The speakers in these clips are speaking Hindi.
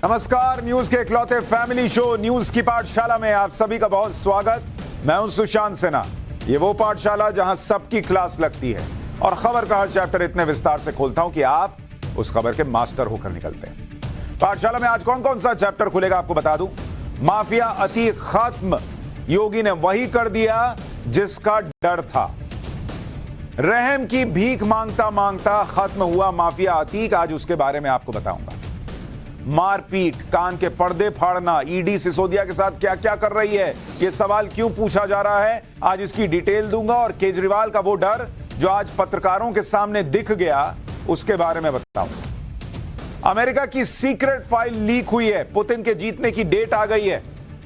नमस्कार, न्यूज के इकलौते फैमिली शो न्यूज की पाठशाला में आप सभी का बहुत स्वागत। मैं हूं सुशांत सिन्हा। ये वो पाठशाला जहां सबकी क्लास लगती है और खबर का हर चैप्टर इतने विस्तार से खोलता हूं कि आप उस खबर के मास्टर होकर निकलते हैं। पाठशाला में आज कौन कौन सा चैप्टर खुलेगा आपको बता दूं। माफिया अतीक खत्म, योगी ने वही कर दिया जिसका डर था। रहम की भीख मांगता मांगता खत्म हुआ माफिया अतीक, आज उसके बारे में आपको बताऊंगा। मारपीट, कान के पर्दे फाड़ना, ईडी सिसोदिया के साथ क्या क्या कर रही है, यह सवाल क्यों पूछा जा रहा है, आज इसकी डिटेल दूंगा। और केजरीवाल का वो डर जो आज पत्रकारों के सामने दिख गया, उसके बारे में बताऊंगा। अमेरिका की सीक्रेट फाइल लीक हुई है, पुतिन के जीतने की डेट आ गई है,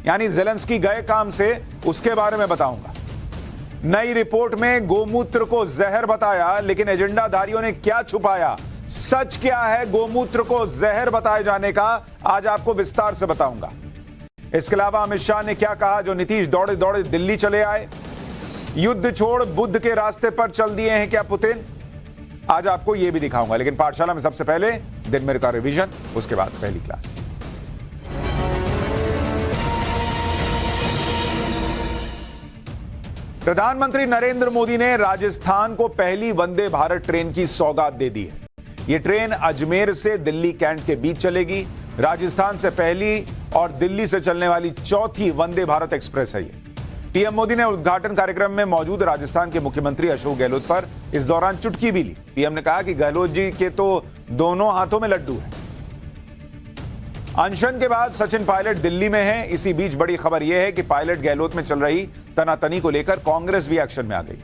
यानी ज़ेलेंस्की गए काम से, उसके बारे में बताऊंगा। नई रिपोर्ट में गोमूत्र को जहर बताया, लेकिन एजेंडाधारियों ने क्या छुपाया, सच क्या है गोमूत्र को जहर बताए जाने का, आज आपको विस्तार से बताऊंगा। इसके अलावा अमित शाह ने क्या कहा जो नीतीश दौड़े दौड़े दिल्ली चले आए। युद्ध छोड़ बुद्ध के रास्ते पर चल दिए हैं क्या पुतिन, आज आपको यह भी दिखाऊंगा। लेकिन पाठशाला में सबसे पहले दिन भर का रिवीजन, उसके बाद पहली क्लास। प्रधानमंत्री नरेंद्र मोदी ने राजस्थान को पहली वंदे भारत ट्रेन की सौगात दे दी है। यह ट्रेन अजमेर से दिल्ली कैंट के बीच चलेगी। राजस्थान से पहली और दिल्ली से चलने वाली चौथी वंदे भारत एक्सप्रेस है ये। पीएम मोदी ने उद्घाटन कार्यक्रम में मौजूद राजस्थान के मुख्यमंत्री अशोक गहलोत पर इस दौरान चुटकी भी ली। पीएम ने कहा कि गहलोत जी के तो दोनों हाथों में लड्डू है। अनशन के बाद सचिन पायलट दिल्ली में है। इसी बीच बड़ी खबर यह है कि पायलट गहलोत में चल रही तनातनी को लेकर कांग्रेस भी एक्शन में आ गई।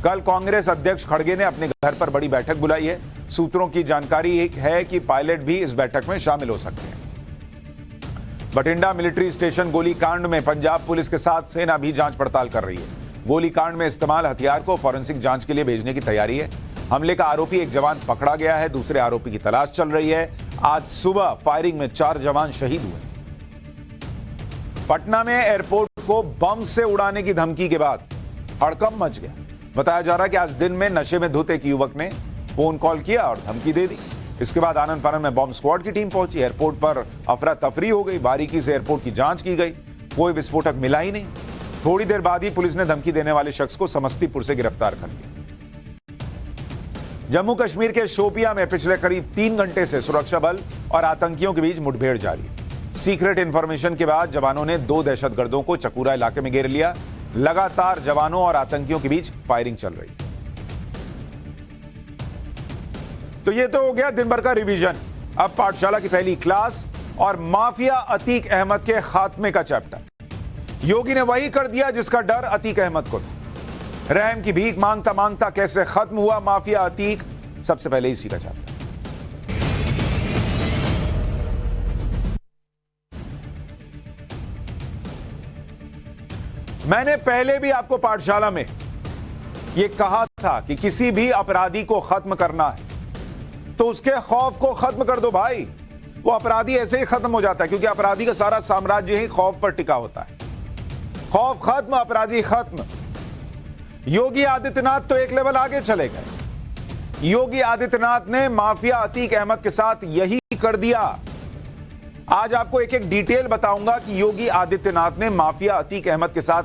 कल कांग्रेस अध्यक्ष खड़गे ने अपने घर पर बड़ी बैठक बुलाई है। सूत्रों की जानकारी है कि पायलट भी इस बैठक में शामिल हो सकते हैं। बठिंडा मिलिट्री स्टेशन गोलीकांड में पंजाब पुलिस के साथ सेना भी जांच पड़ताल कर रही है। गोलीकांड में इस्तेमाल हथियार को फॉरेंसिक जांच के लिए भेजने की तैयारी है। हमले का आरोपी एक जवान पकड़ा गया है, दूसरे आरोपी की तलाश चल रही है। आज सुबह फायरिंग में 4 जवान शहीद हुए। पटना में एयरपोर्ट को बम से उड़ाने की धमकी के बाद हड़कंप मच गया। बताया जा रहा है कि आज दिन में नशे में धुत एक युवक ने फोन कॉल किया और धमकी दे दी। इसके बाद आनंद फानंद में बॉम्ब स्क्वाड की टीम पहुंची। एयरपोर्ट पर अफरा तफरी हो गई। बारीकी से एयरपोर्ट की जांच की गई, कोई विस्फोटक मिला ही नहीं। थोड़ी देर बाद ही पुलिस ने धमकी देने वाले शख्स को समस्तीपुर से गिरफ्तार कर लिया। जम्मू कश्मीर के शोपियां में पिछले करीब 3 घंटे से सुरक्षा बल और आतंकियों के बीच मुठभेड़ जारी। सीक्रेट इंफॉर्मेशन के बाद जवानों ने 2 दहशतगर्दों को चकूरा इलाके में घेर लिया। लगातार जवानों और आतंकियों के बीच फायरिंग चल रही। तो ये तो हो गया दिन भर का रिवीजन। अब पाठशाला की पहली क्लास और माफिया अतीक अहमद के खात्मे का चैप्टर। योगी ने वही कर दिया जिसका डर अतीक अहमद को था। रहम की भीख मांगता मांगता कैसे खत्म हुआ माफिया अतीक, सबसे पहले इसी का चैप्टर। मैंने पहले भी आपको पाठशाला में यह कहा था कि किसी भी अपराधी को खत्म करना है तो उसके खौफ को खत्म कर दो भाई। वो अपराधी ऐसे ही खत्म हो जाता है, क्योंकि अपराधी का सारा साम्राज्य ही खौफ पर टिका होता है। खौफ खत्म, अपराधी खत्म। योगी आदित्यनाथ तो एक लेवल आगे चले गए। योगी आदित्यनाथ ने माफिया अतीक अहमद के साथ यही कर दिया। आज आपको एक एक डिटेल बताऊंगा कि योगी आदित्यनाथ ने माफिया अतीक अहमद के साथ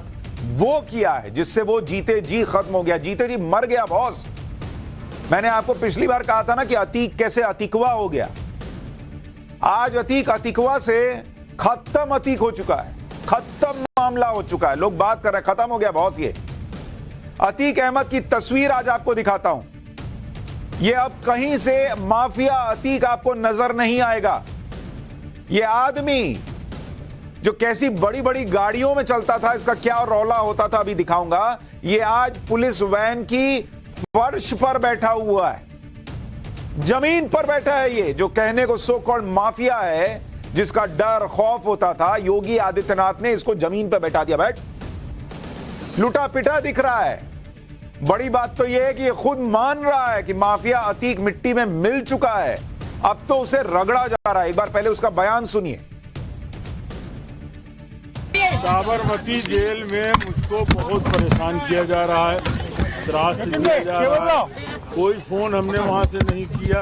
वो किया है जिससे वो जीते जी खत्म हो गया। जीते जी मर गया बॉस। मैंने आपको पिछली बार कहा था ना कि अतीक कैसे अतीकवा हो गया। आज अतीक अतीकवा से खत्म अतीक हो चुका है। खत्म मामला हो चुका है। लोग बात कर रहे हैं खत्म हो गया बॉस। ये अतीक अहमद की तस्वीर आज आपको दिखाता हूं। ये अब कहीं से माफिया अतीक आपको नजर नहीं आएगा। ये आदमी जो कैसी बड़ी बड़ी गाड़ियों में चलता था, इसका क्या रौला होता था, अभी दिखाऊंगा। ये आज पुलिस वैन की फर्श पर बैठा हुआ है, जमीन पर बैठा है। ये जो कहने को सो कॉल्ड माफिया है, जिसका डर खौफ होता था, योगी आदित्यनाथ ने इसको जमीन पर बैठा दिया। बैठ, लुटा पिटा दिख रहा है। बड़ी बात तो यह है कि ये खुद मान रहा है कि माफिया अतीक मिट्टी में मिल चुका है। अब तो उसे रगड़ा जा रहा है। एक बार पहले उसका बयान सुनिए। साबरमती जेल में मुझको बहुत परेशान किया जा रहा है। त्रास दिया जा रहा है। कोई फोन हमने वहाँ से नहीं किया,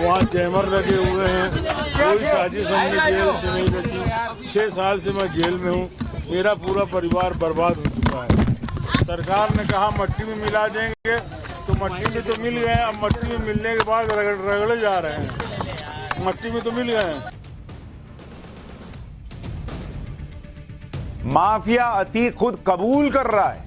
वहाँ जैमर लगे हुए हैं, कोई साजिश हमने जेल से नहीं रची। 6 साल से मैं जेल में हूँ, मेरा पूरा परिवार बर्बाद हो चुका है। सरकार ने कहा मट्टी में मिला देंगे, तो मट्टी में तो मिल गए, अब मट्टी में मिलने के बाद रगड़े जा रहे हैं। मट्टी में तो मिल गए हैं। माफिया अतीक खुद कबूल कर रहा है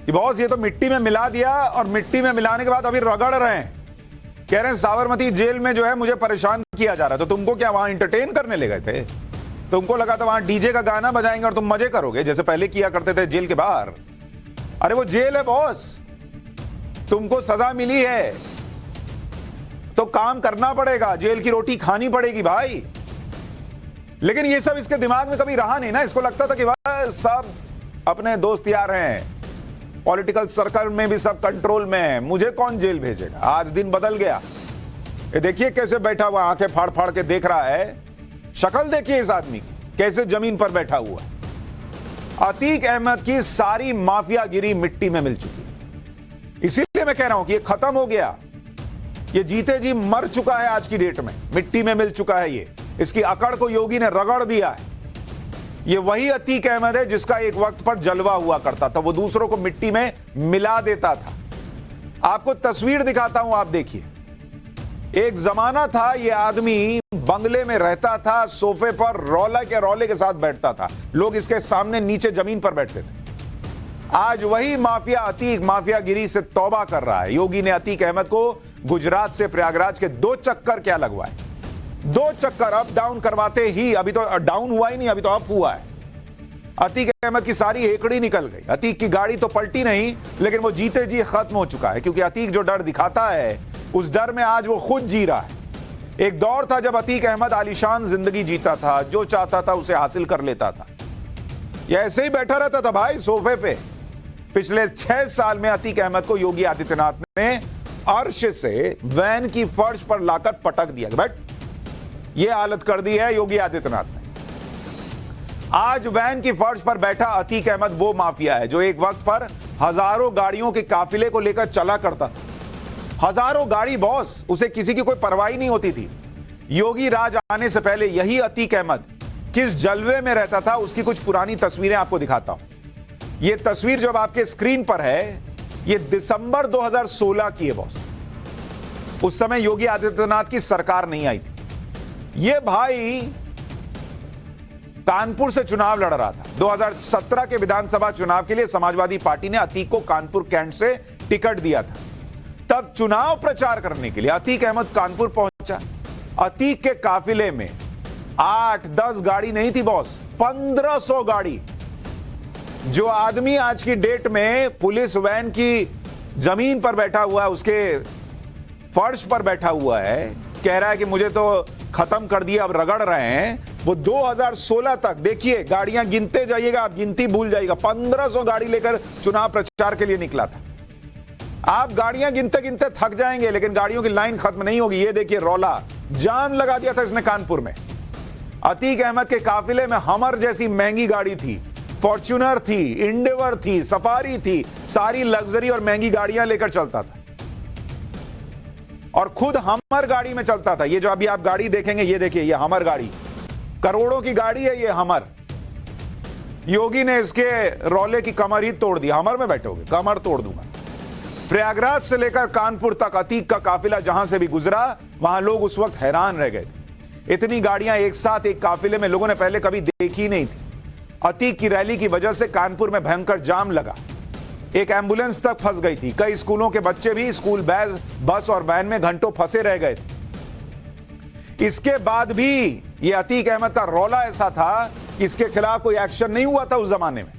कि बॉस ये तो मिट्टी में मिला दिया, और मिट्टी में मिलाने के बाद अभी रगड़ रहे हैं। कह रहे हैं साबरमती जेल में जो है मुझे परेशान किया जा रहा है। तो तुमको क्या वहां एंटरटेन करने ले गए थे? तुमको लगा था वहां डीजे का गाना बजाएंगे और तुम मजे करोगे जैसे पहले किया करते थे जेल के बाहर? अरे वो जेल है बॉस, तुमको सजा मिली है तो काम करना पड़ेगा, जेल की रोटी खानी पड़ेगी भाई। लेकिन ये सब इसके दिमाग में कभी रहा नहीं ना। इसको लगता था कि भाई सब अपने दोस्त यार हैं, पॉलिटिकल सर्कल में भी सब कंट्रोल में है, मुझे कौन जेल भेजेगा। आज दिन बदल गया। ये देखिए कैसे बैठा हुआ, आंखें फाड़ फाड़ के देख रहा है। शक्ल देखिए इस आदमी की, कैसे जमीन पर बैठा हुआ। अतीक अहमद की सारी माफियागिरी मिट्टी में मिल चुकी है। इसीलिए मैं कह रहा हूं कि ये खत्म हो गया। ये जीते जी मर चुका है आज की डेट में, मिट्टी में मिल चुका है ये। इसकी अकड़ को योगी ने रगड़ दिया है। ये वही अतीक अहमद है जिसका एक वक्त पर जलवा हुआ करता था, वो दूसरों को मिट्टी में मिला देता था। आपको तस्वीर दिखाता हूं, आप देखिए। एक जमाना था ये आदमी बंगले में रहता था, सोफे पर रौले के साथ बैठता था, लोग इसके सामने नीचे जमीन पर बैठते थे। आज वही माफिया अतीक माफियागिरी से तौबा कर रहा है। योगी ने अतीक अहमद को गुजरात से प्रयागराज के 2 चक्कर क्या लगवाए, 2 चक्कर अप डाउन करवाते ही, अभी तो डाउन हुआ ही नहीं, अभी तो अप हुआ है। अतीक अहमद की सारी हेकड़ी निकल गई। अतीक की गाड़ी तो पलटी नहीं, लेकिन वो जीते जी खत्म हो चुका है, क्योंकि अतीक जो डर दिखाता है उस डर में आज वो खुद जी रहा है। एक दौर था जब अतीक अहमद आलीशान जिंदगी जीता था, जो चाहता था उसे हासिल कर लेता था। ये ऐसे ही बैठा रहता था भाई सोफे पे। पिछले 6 साल में अतीक अहमद को योगी आदित्यनाथ ने अर्श से वैन की फर्श पर लाकर पटक दिया। बट ये हालत कर दी है योगी आदित्यनाथ ने। आज वैन की फर्श पर बैठा अतीक अहमद वो माफिया है जो एक वक्त पर हजारों गाड़ियों के काफिले को लेकर चला करता था। हजारों गाड़ी बॉस, उसे किसी की कोई परवाह नहीं होती थी। योगी राज आने से पहले यही अतीक अहमद किस जलवे में रहता था, उसकी कुछ पुरानी तस्वीरें आपको दिखाता हूं। यह तस्वीर जब आपके स्क्रीन पर है, यह दिसंबर 2016 की है बॉस। उस समय योगी आदित्यनाथ की सरकार नहीं आई थी। यह भाई कानपुर से चुनाव लड़ रहा था। 2017 के विधानसभा चुनाव के लिए समाजवादी पार्टी ने अतीक को कानपुर कैंट से टिकट दिया था। तब चुनाव प्रचार करने के लिए अतीक अहमद कानपुर पहुंचा। अतीक के काफिले में 8-10 गाड़ी नहीं थी बॉस, 1500 गाड़ी। जो आदमी आज की डेट में पुलिस वैन की जमीन पर बैठा हुआ है, उसके फर्श पर बैठा हुआ है, कह रहा है कि मुझे तो खत्म कर दिया, अब रगड़ रहे हैं। वो 2016 तक देखिए, गाड़ियां गिनते जाइएगा, आप गिनती भूल जाइएगा। 1500 गाड़ी लेकर चुनाव प्रचार के लिए निकला था। आप गाड़ियां गिनते गिनते थक जाएंगे, लेकिन गाड़ियों की लाइन खत्म नहीं होगी। ये देखिए रौला, जाम लगा दिया था इसने कानपुर में। अतीक अहमद के काफिले में हमर जैसी महंगी गाड़ी थी, फॉर्च्यूनर थी, इंडेवर थी, सफारी थी, सारी लग्जरी और महंगी गाड़ियां लेकर चलता था। और खुद हमर गाड़ी में चलता था। ये जो अभी आप गाड़ी देखेंगे, ये देखिए, ये हमर गाड़ी, करोड़ों की गाड़ी है ये हमर। योगी ने इसके रौले की कमर ही तोड़ दी। हमर में बैठोगे, कमर तोड़ दूंगा। प्रयागराज से लेकर कानपुर तक अतीक का काफिला जहां से भी गुजरा, वहां लोग उस वक्त हैरान रह गए थे। इतनी गाड़ियां एक साथ एक काफिले में लोगों ने पहले कभी देखी नहीं थी। अतीक की रैली की वजह से कानपुर में भयंकर जाम लगा। एक एम्बुलेंस तक फंस गई थी। कई स्कूलों के बच्चे भी स्कूल बैग, बस और वैन में घंटों फंसे रह गए थे। इसके बाद भी यह अतीक अहमद का रौला ऐसा था कि इसके खिलाफ कोई एक्शन नहीं हुआ था उस जमाने में।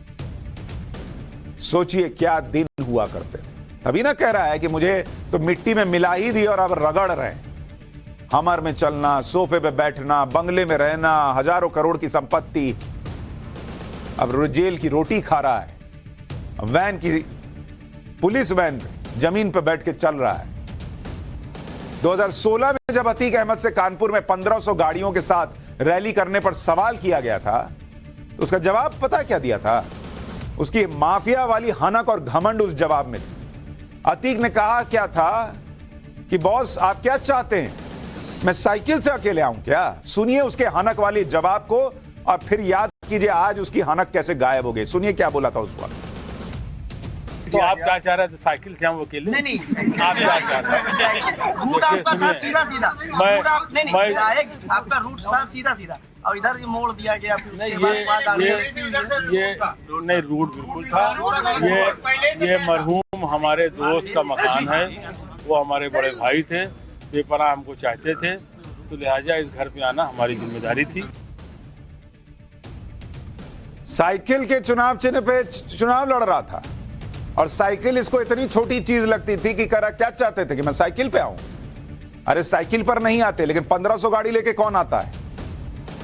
सोचिए क्या दिन हुआ करते थे। तभी ना कह रहा है कि मुझे तो मिट्टी में मिला ही दी और अब रगड़ रहे हैं। हमर में चलना, सोफे पे बैठना, बंगले में रहना, हजारों करोड़ की संपत्ति, अब जेल की रोटी खा रहा है। वैन की, पुलिस वैन पे जमीन पे बैठ के चल रहा है। 2016 में जब अतीक अहमद से कानपुर में 1500 गाड़ियों के साथ रैली करने पर सवाल किया गया था, तो उसका जवाब पता क्या दिया था? उसकी माफिया वाली हनक और घमंड उस जवाब में थी। अतीक ने कहा क्या था कि बॉस आप क्या चाहते हैं, मैं साइकिल से अकेले आऊं क्या? सुनिए उसके हनक वाली जवाब को और फिर याद कीजिए आज उसकी हनक कैसे गायब हो गई। सुनिए क्या बोला था उस वक्त। तो आप क्या चाह रहे थे, साइकिल से हम अकेले? नहीं आप क्या चाह रहे थे? रूट आपका था सीधा सीधा। मैं- रूट आप नहीं मैं- डायरेक्ट आपका रूट था सीधा सीधा और इधर ये मोड़ दिया गया। फिर नहीं उसके बाद आगे- ये नहीं, रूट बिल्कुल था। ये मरहूम हमारे दोस्त का मकान है, वो हमारे बड़े भाई थे, पेपरा हमको चाहते थे, तो लिहाजा इस घर पे आना हमारी जिम्मेदारी थी। साइकिल के चुनाव चिन्ह पे चुनाव लड़ रहा था और साइकिल इसको इतनी छोटी चीज लगती थी कि करा क्या चाहते थे कि मैं साइकिल पे आऊं। अरे साइकिल पर नहीं आते, लेकिन 1500 गाड़ी लेके कौन आता है?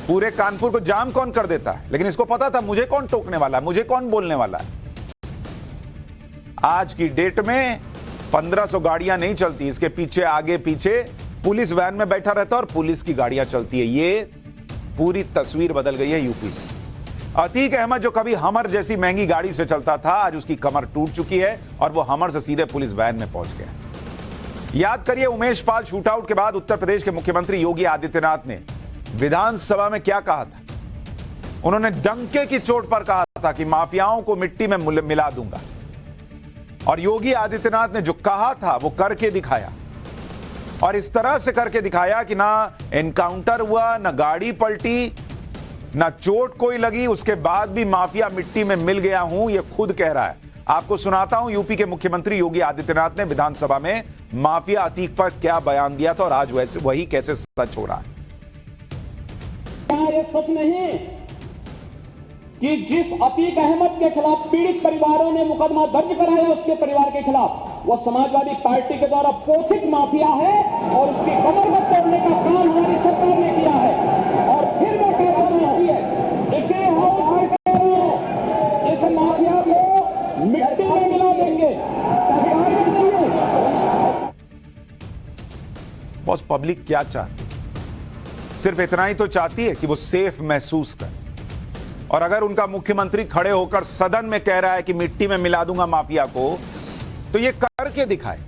पूरे कानपुर को जाम कौन कर देता है? लेकिन इसको पता था मुझे कौन टोकने वाला है, मुझे कौन बोलने वाला है। आज की डेट में 1500 गाड़ियां नहीं चलती, इसके पीछे आगे पीछे पुलिस वैन में बैठा रहता है और पुलिस की गाड़ियां चलती है। ये पूरी तस्वीर बदल गई है यूपी में। अतीक अहमद जो कभी हमर जैसी महंगी गाड़ी से चलता था, आज उसकी कमर टूट चुकी है और वो हमर से सीधे पुलिस वैन में पहुंच गया। याद करिए उमेश पाल शूटआउट के बाद उत्तर प्रदेश के मुख्यमंत्री योगी आदित्यनाथ ने विधानसभा में क्या कहा था। उन्होंने डंके की चोट पर कहा था कि माफियाओं को मिट्टी में मिला दूंगा, और योगी आदित्यनाथ ने जो कहा था वो करके दिखाया। और इस तरह से करके दिखाया कि ना एनकाउंटर हुआ, ना गाड़ी पलटी, ना चोट कोई लगी, उसके बाद भी माफिया मिट्टी में मिल गया हूं, यह खुद कह रहा है। आपको सुनाता हूं यूपी के मुख्यमंत्री योगी आदित्यनाथ ने विधानसभा में माफिया अतीक पर क्या बयान दिया था और आज वैसे वही कैसे सच हो रहा है। ये सच नहीं कि जिस अतीक अहमद के खिलाफ पीड़ित परिवारों ने मुकदमा दर्ज कराया उसके परिवार के खिलाफ, वह समाजवादी पार्टी के द्वारा पोषित माफिया है और उसकी कमर को तोड़ने का काम हमारी सरकार ने किया है। और फिर मैं कहता हूं इसे इस माफिया को मिट्टी में मिला देंगे। बॉस पब्लिक क्या चाहती है? सिर्फ इतना ही तो चाहती है कि वो सेफ महसूस करे। और अगर उनका मुख्यमंत्री खड़े होकर सदन में कह रहा है कि मिट्टी में मिला दूंगा माफिया को, तो ये करके दिखाए।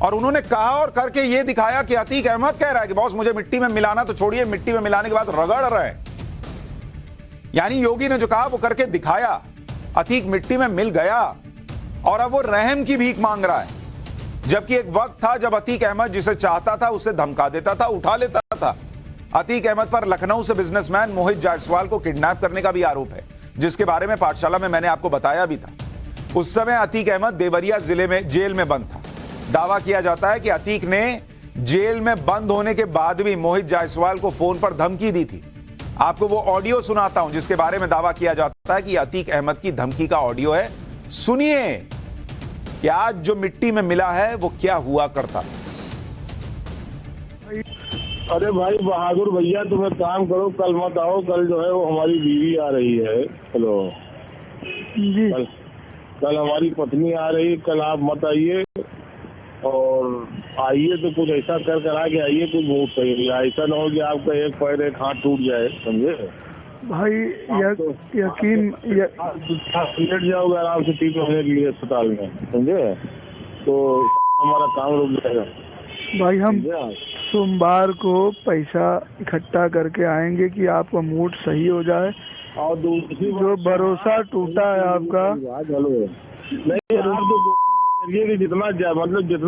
और उन्होंने कहा और करके ये दिखाया कि अतीक अहमद कह रहा है कि बॉस मुझे मिट्टी में मिलाना तो छोड़िए, मिट्टी में मिलाने के बाद रगड़ रहे हैं। यानी योगी ने जो कहा वो करके दिखाया। अतीक मिट्टी में मिल गया और अब वो रहम की भीख मांग रहा है। जबकि एक वक्त था जब अतीक अहमद जिसे चाहता था उसे धमका देता था, उठा लेता था। अतीक अहमद पर लखनऊ से बिजनेसमैन मोहित जायसवाल को किडनैप करने का भी आरोप है, जिसके बारे में पाठशाला में मैंने आपको बताया भी था। उस समय अतीक अहमद देवरिया जिले में जेल में बंद था। दावा किया जाता है कि अतीक ने जेल में बंद होने के बाद भी मोहित जायसवाल को फोन पर धमकी दी थी। आपको वो ऑडियो सुनाता हूं जिसके बारे में दावा किया जाता है कि अतीक अहमद की धमकी का ऑडियो है। सुनिए कि आज जो मिट्टी में मिला है वो क्या हुआ करता। अरे भाई बहादुर भैया, तुम एक काम करो, कल मत आओ। कल जो है वो हमारी बीवी आ रही है। हेलो जी, कल हमारी पत्नी आ रही है। कल आप मत आइए, और आइए तो कुछ ऐसा कर करा के आइए, कुछ बहुत सही। ऐसा ना हो कि आपका एक पैर एक हाथ टूट जाए, समझे भाई। यकीन लेट जाओगे आराम से 3 महीने के लिए अस्पताल में, समझे, तो हमारा काम रुक जाएगा भाई। हम सोमवार को पैसा इकट्ठा करके आएंगे कि आपका मूड सही हो जाए। और दूसरी जो भरोसा टूटा है आपका, हेलो नहीं, आप तो करिए कि जितना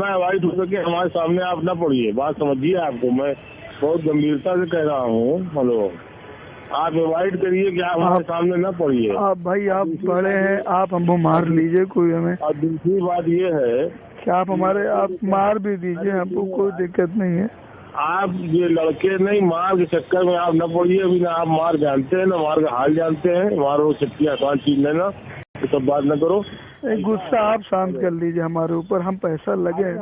अवॉइड हो सके हमारे सामने आप ना पड़िए। बात समझिए, आपको मैं बहुत गंभीरता से कह रहा हूँ। हेलो, आप अवॉइड करिए कि आप हमारे सामने ना पड़िए। आप भाई आप बड़े हैं, आप हमको मार लीजिए, कोई हमें। और दूसरी बात ये है कि आप मार भी दीजिए, हमको कोई दिक्कत नहीं है। आप ये लड़के नहीं, मार के चक्कर में आप न पड़िए। अभी ना आप मार जानते हैं, ना मार का हाल जानते हैं। मार वो चक्की आसान चीज लेना, तो सब बात न करो। गुस्सा आप शांत कर लीजिए हमारे ऊपर। हम पैसा लगे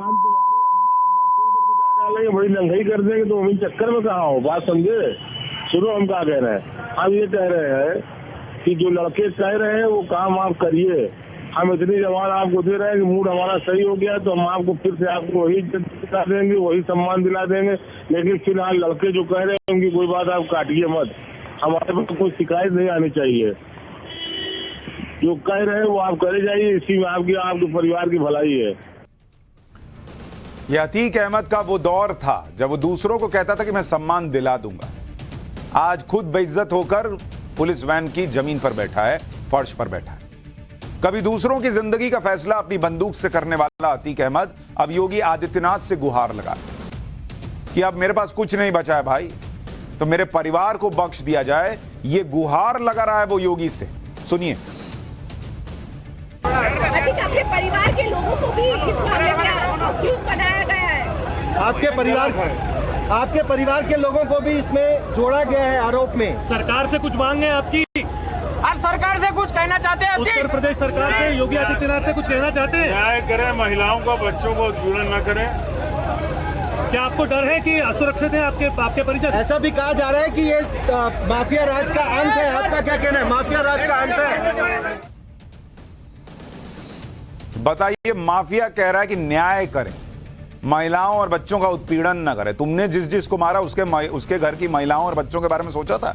बड़ी नंगाई कर देंगे तो हम चक्कर में कहाँ हो। बात समझे, सुनो हम क्या कह रहे हैं। हम ये कह रहे हैं कि जो लड़के कह रहे हैं वो काम आप करिए। हम इतनी जवान आपको दे रहे हैं कि मूड हमारा सही हो गया तो हम आपको फिर से आपको वही दिला देंगे, वही सम्मान दिला देंगे। लेकिन फिलहाल लड़के जो कह रहे हैं उनकी कोई बात आप काटिए मत। हमारे पास कोई शिकायत नहीं आनी चाहिए। जो कह रहे हैं वो आप करे जाइए, इसी में आपके परिवार की भलाई है। यह अतीक अहमद का वो दौर था जब वो दूसरों को कहता था कि मैं सम्मान दिला दूंगा। आज खुद बेइज्जत होकर पुलिस वैन की जमीन पर बैठा है, फर्श पर बैठा है। कभी दूसरों की जिंदगी का फैसला अपनी बंदूक से करने वाला अतीक अहमद अब योगी आदित्यनाथ से गुहार लगा कि अब मेरे पास कुछ नहीं बचा है भाई, तो मेरे परिवार को बख्श दिया जाए। ये गुहार लगा रहा है वो योगी से। सुनिए। आपके परिवार के लोगों को भी इस मामले में क्यों बनाया गया है? आपके परिवार के लोगों को भी इसमें जोड़ा गया है आरोप में। सरकार से कुछ मांग है आपकी? आप सरकार से कुछ कहना चाहते हैं? उत्तर प्रदेश सरकार से, योगी आदित्यनाथ से कुछ कहना चाहते हैं? न्याय करें, महिलाओं को, बच्चों को उत्पीड़न न करें। क्या आपको डर है कि असुरक्षित है आपके परिजन? ऐसा भी कहा जा रहा है कि ये माफिया राज का अंत है। आपका क्या कहना है? माफिया राज का अंत है? बताइए, माफिया कह रहा है कि न्याय करें, महिलाओं और बच्चों का उत्पीड़न न करें। तुमने जिस को मारा उसके घर की महिलाओं और बच्चों के बारे में सोचा था?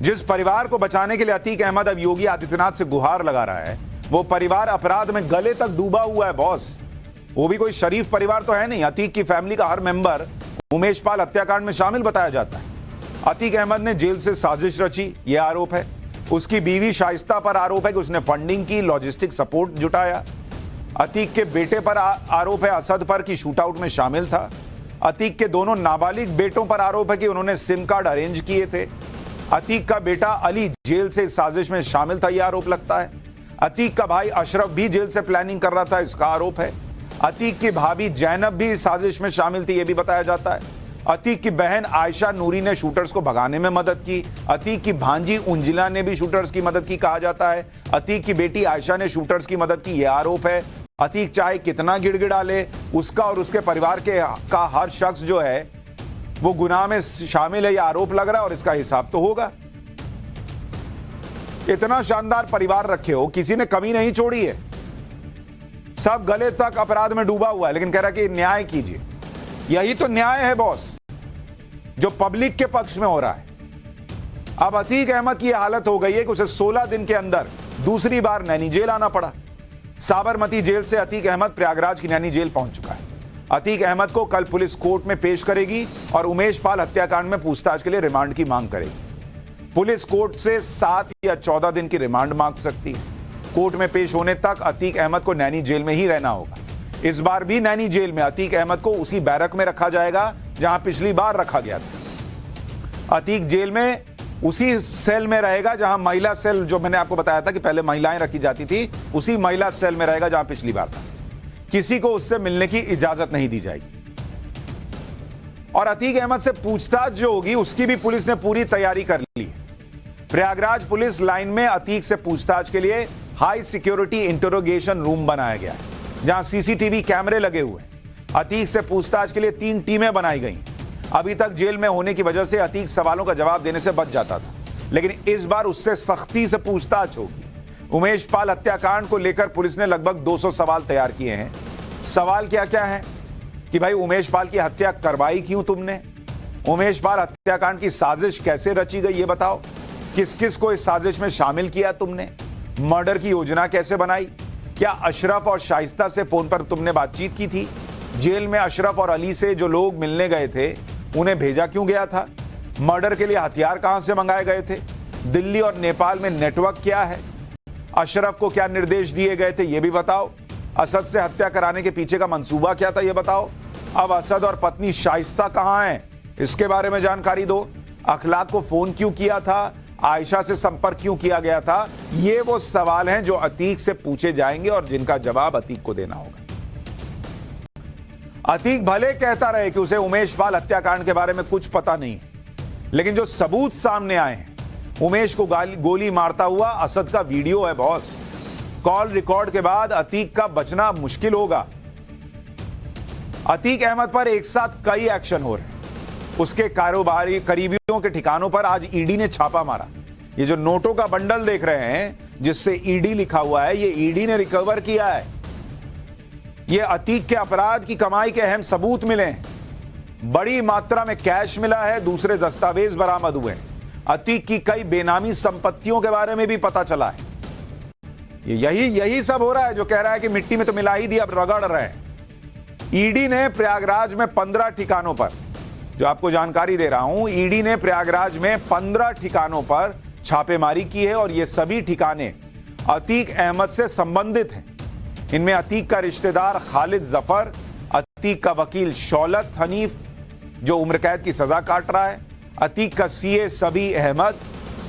जिस परिवार को बचाने के लिए अतीक अहमद अब योगी आदित्यनाथ से गुहार लगा रहा है, वो परिवार अपराध में गले तक डूबा हुआ है बॉस। वो भी कोई शरीफ परिवार तो है नहीं। अतीक की फैमिली का हर मेंबर उमेश पाल हत्याकांड में शामिल बताया जाता है। अतीक अहमद ने जेल से साजिश रची, यह आरोप है। उसकी बीवी शाइस्ता पर आरोप है कि उसने फंडिंग की, लॉजिस्टिक सपोर्ट जुटाया। अतीक के बेटे पर आरोप है असद पर कि शूटआउट में शामिल था। अतीक के दोनों नाबालिग बेटों पर आरोप है कि उन्होंने सिम कार्ड अरेंज किए थे। अतीक का बेटा अली जेल से इस साजिश में शामिल था, यह आरोप लगता है। अतीक का भाई अशरफ भी जेल से प्लानिंग कर रहा था, इसका आरोप है। अतीक की भाभी जैनब भी इस साजिश में शामिल थी, यह भी बताया जाता है। अतीक की बहन आयशा नूरी ने शूटर्स को भगाने में मदद की। अतीक की भांजी उंजिला ने भी शूटर्स की मदद की, कहा जाता है। अतीक की बेटी आयशा ने शूटर्स की मदद की, यह आरोप है। अतीक चाहे कितना गिड़गिड़ा ले, उसका और उसके परिवार का हर शख्स जो है वो गुनाह में शामिल है, यह आरोप लग रहा है और इसका हिसाब तो होगा। इतना शानदार परिवार रखे हो, किसी ने कमी नहीं छोड़ी है। सब गले तक अपराध में डूबा हुआ है, लेकिन कह रहा है कि न्याय कीजिए। यही तो न्याय है बॉस, जो पब्लिक के पक्ष में हो रहा है। अब अतीक अहमद की हालत हो गई है कि उसे 16 दिन के अंदर दूसरी बार नैनी जेल आना पड़ा। साबरमती जेल से अतीक अहमद प्रयागराज की नैनी जेल पहुंच चुका है। अतीक अहमद को कल पुलिस कोर्ट में पेश करेगी और उमेश पाल हत्याकांड में पूछताछ के लिए रिमांड की मांग करेगी। पुलिस कोर्ट से 7 या 14 दिन की रिमांड मांग सकती है। कोर्ट में पेश होने तक अतीक अहमद को नैनी जेल में ही रहना होगा। इस बार भी नैनी जेल में अतीक अहमद को उसी बैरक में रखा जाएगा जहां पिछली बार रखा गया था। अतीक जेल में उसी सेल में रहेगा जहां महिला सेल, जो मैंने आपको बताया था कि पहले महिलाएं रखी जाती थी, उसी महिला सेल में रहेगा जहां पिछली बार था। किसी को उससे मिलने की इजाजत नहीं दी जाएगी। और अतीक अहमद से पूछताछ जो होगी उसकी भी पुलिस ने पूरी तैयारी कर ली है। प्रयागराज पुलिस लाइन में अतीक से पूछताछ के लिए हाई सिक्योरिटी इंटरोगेशन रूम बनाया गया है, जहां सीसीटीवी कैमरे लगे हुए हैं। अतीक से पूछताछ के लिए 3 टीमें बनाई गई। अभी तक जेल में होने की वजह से अतीक सवालों का जवाब देने से बच जाता था, लेकिन इस बार उससे सख्ती से पूछताछ होगी। उमेश पाल हत्याकांड को लेकर पुलिस ने लगभग 200 सवाल तैयार किए हैं। सवाल क्या क्या है कि भाई उमेश पाल की हत्या करवाई क्यों तुमने? उमेश पाल हत्याकांड की साजिश कैसे रची गई ये बताओ। किस किस को इस साजिश में शामिल किया तुमने? मर्डर की योजना कैसे बनाई? क्या अशरफ और शाइस्ता से फोन पर तुमने बातचीत की थी? जेल में अशरफ और अली से जो लोग मिलने गए थे उन्हें भेजा क्यों गया था? मर्डर के लिए हथियार कहां से मंगाए गए थे? दिल्ली और नेपाल में नेटवर्क क्या है? अशरफ को क्या निर्देश दिए गए थे ये भी बताओ। असद से हत्या कराने के पीछे का मंसूबा क्या था ये बताओ। अब असद और पत्नी शाइस्ता कहां हैं इसके बारे में जानकारी दो। अखलाक को फोन क्यों किया था? आयशा से संपर्क क्यों किया गया था? ये वो सवाल हैं जो अतीक से पूछे जाएंगे और जिनका जवाब अतीक को देना होगा। अतीक भले कहता रहे कि उसे उमेश पाल हत्याकांड के बारे में कुछ पता नहीं है, लेकिन जो सबूत सामने आए हैं, उमेश को गोली मारता हुआ असद का वीडियो है बॉस। कॉल रिकॉर्ड के बाद अतीक का बचना मुश्किल होगा। अतीक अहमद पर एक साथ कई एक्शन हो रहे हैं। उसके कारोबारी करीबियों के ठिकानों पर आज ईडी ने छापा मारा। ये जो नोटों का बंडल देख रहे हैं जिससे ईडी लिखा हुआ है, ये ईडी ने रिकवर किया है। ये अतीक के अपराध की कमाई के अहम सबूत मिले हैं। बड़ी मात्रा में कैश मिला है, दूसरे दस्तावेज बरामद हुए हैं। अतीक की कई बेनामी संपत्तियों के बारे में भी पता चला है। यही सब हो रहा है जो कह रहा है कि मिट्टी में तो मिला ही दिया, अब रगड़ रहे हैं। ईडी ने प्रयागराज में 15 ठिकानों पर, जो आपको जानकारी दे रहा हूं, ईडी ने प्रयागराज में 15 ठिकानों पर छापेमारी की है और ये सभी ठिकाने अतीक अहमद से संबंधित हैं। इनमें अतीक का रिश्तेदार खालिद जफर, अतीक का वकील शौलत हनीफ जो उम्र कैद की सजा काट रहा है, अतीक का सीए सबी अहमद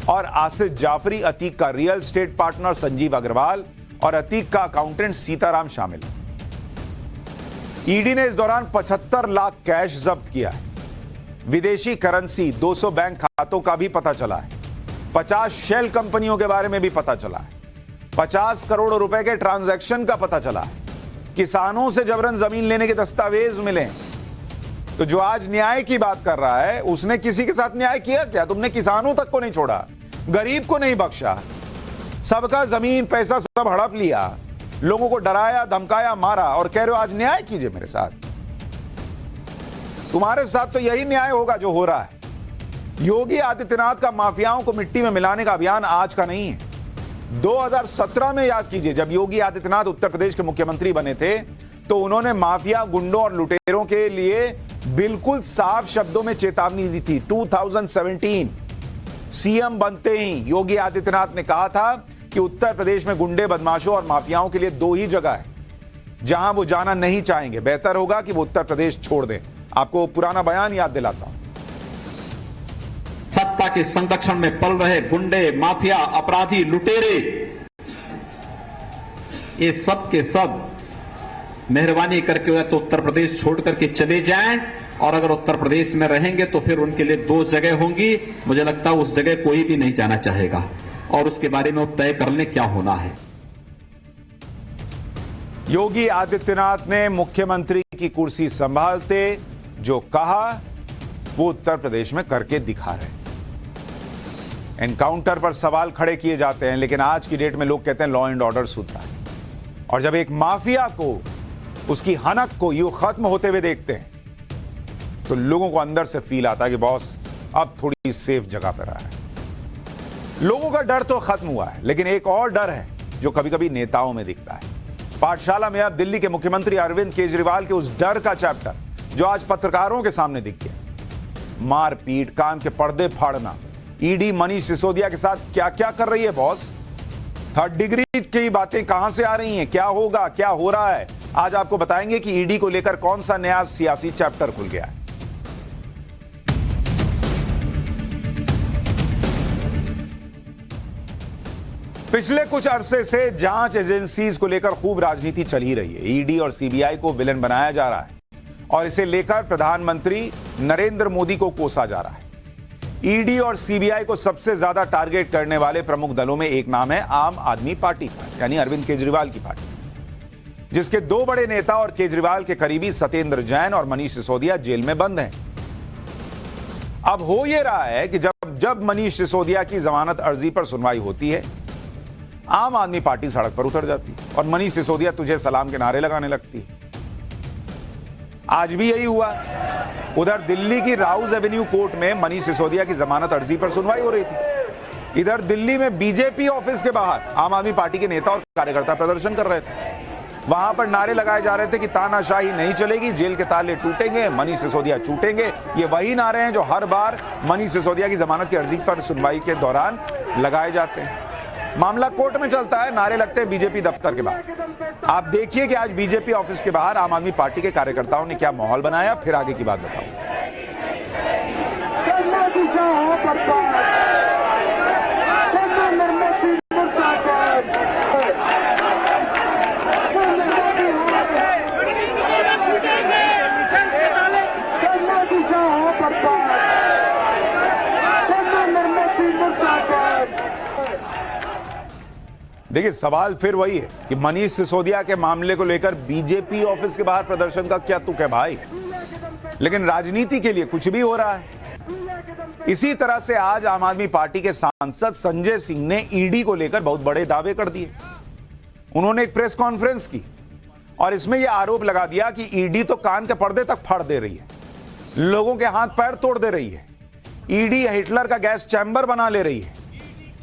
और आसिफ जाफरी, अतीक का real estate partner Sanjeev Agarwal और अतीक का अकाउंटेंट सीताराम शामिल है। ईडी ने इस दौरान 75 लाख कैश जब्त किया है। विदेशी करेंसी 200 बैंक खातों का भी पता चला है। 50 शेल कंपनियों के बारे में भी पता चला है। 50 करोड़ रुपए के ट्रांजैक्शन का पता चला है। किसानों से जबरन जमीन लेने के दस्तावेज मिले। तो जो आज न्याय की बात कर रहा है, उसने किसी के साथ न्याय किया क्या? तुमने किसानों तक को नहीं छोड़ा, गरीब को नहीं बख्शा, सबका जमीन पैसा सब हड़प लिया, लोगों को डराया धमकाया मारा और कह रहे हो आज न्याय कीजिए मेरे साथ। तुम्हारे साथ तो यही न्याय होगा जो हो रहा है। योगी आदित्यनाथ का माफियाओं को मिट्टी में मिलाने का अभियान आज का नहीं है। 2017 में याद कीजिए, जब योगी आदित्यनाथ उत्तर प्रदेश के मुख्यमंत्री बने थे तो उन्होंने माफिया गुंडों और लुटेरों के लिए बिल्कुल साफ शब्दों में चेतावनी दी थी। 2017 सीएम बनते ही योगी आदित्यनाथ ने कहा था कि उत्तर प्रदेश में गुंडे बदमाशों और माफियाओं के लिए 2 ही जगह है जहां वो जाना नहीं चाहेंगे। बेहतर होगा कि वो उत्तर प्रदेश छोड़ दें। आपको पुराना बयान याद दिलाता हूं। सत्ता के संरक्षण में पल रहे गुंडे, माफिया, अपराधी, लुटेरे, ये सब के सब मेहरबानी करके या तो उत्तर प्रदेश छोड़ करके चले जाएं, और अगर उत्तर प्रदेश में रहेंगे तो फिर उनके लिए 2 जगह होंगी। मुझे लगता है उस जगह कोई भी नहीं जाना चाहेगा और उसके बारे में तय कर लें क्या होना है। योगी आदित्यनाथ ने मुख्यमंत्री की कुर्सी संभालते जो कहा वो उत्तर प्रदेश में करके दिखा रहे। एनकाउंटर पर सवाल खड़े किए जाते हैं, लेकिन आज की डेट में लोग कहते हैं लॉ एंड ऑर्डर सुधरा है। और जब एक माफिया को, उसकी हनक को यूं खत्म होते हुए देखते हैं तो लोगों को अंदर से फील आता है कि बॉस अब थोड़ी सेफ जगह पर रहा है। लोगों का डर तो खत्म हुआ है, लेकिन एक और डर है जो कभी कभी नेताओं में दिखता है। पाठशाला में अब दिल्ली के मुख्यमंत्री अरविंद केजरीवाल के उस डर का चैप्टर जो आज पत्रकारों के सामने दिख गया। मारपीट, कान के पर्दे फाड़ना। ईडी मनीष सिसोदिया के साथ क्या क्या कर रही है बॉस? 3rd डिग्री की बातें कहां से आ रही हैं? क्या होगा, क्या हो रहा है? आज आपको बताएंगे कि ईडी को लेकर कौन सा नया सियासी चैप्टर खुल गया है। पिछले कुछ अरसे से जांच एजेंसीज को लेकर खूब राजनीति चल ही रही है। ईडी और सीबीआई को विलन बनाया जा रहा है और इसे लेकर प्रधानमंत्री नरेंद्र मोदी को कोसा जा रहा है। ईडी और सीबीआई को सबसे ज्यादा टारगेट करने वाले प्रमुख दलों में एक नाम है आम आदमी पार्टी का, यानी अरविंद केजरीवाल की पार्टी, जिसके 2 बड़े नेता और केजरीवाल के करीबी सत्येंद्र जैन और मनीष सिसोदिया जेल में बंद हैं। अब हो यह रहा है कि जब मनीष सिसोदिया की जमानत अर्जी पर सुनवाई होती है, आम आदमी पार्टी सड़क पर उतर जाती है और मनीष सिसोदिया तुझे सलाम के नारे लगाने लगती है। आज भी यही हुआ। उधर दिल्ली की राउज एवेन्यू कोर्ट में मनीष सिसोदिया की जमानत अर्जी पर सुनवाई हो रही थी। इधर दिल्ली में बीजेपी ऑफिस के बाहर आम आदमी पार्टी के नेता और कार्यकर्ता प्रदर्शन कर रहे थे। वहां पर नारे लगाए जा रहे थे कि तानाशाही नहीं चलेगी, जेल के ताले टूटेंगे, मनीष सिसोदिया छूटेंगे। ये वही नारे हैं जो हर बार मनीष सिसोदिया की जमानत की अर्जी पर सुनवाई के दौरान लगाए जाते हैं। मामला कोर्ट में चलता है, नारे लगते हैं बीजेपी दफ्तर के बाहर। आप देखिए कि आज बीजेपी ऑफिस के बाहर आम आदमी पार्टी के कार्यकर्ताओं ने क्या माहौल बनाया। फिर आगे की बात बताऊं। देखिए, सवाल फिर वही है कि मनीष सिसोदिया के मामले को लेकर बीजेपी ऑफिस के बाहर प्रदर्शन का क्या तुक है भाई? लेकिन राजनीति के लिए कुछ भी हो रहा है। इसी तरह से आज आम आदमी पार्टी के सांसद संजय सिंह ने ईडी को लेकर बहुत बड़े दावे कर दिए। उन्होंने एक प्रेस कॉन्फ्रेंस की और इसमें यह आरोप लगा दिया कि ईडी तो कान के पर्दे तक फाड़ दे रही है, लोगों के हाथ पैर तोड़ दे रही है, ईडी हिटलर का गैस चैम्बर बना ले रही है।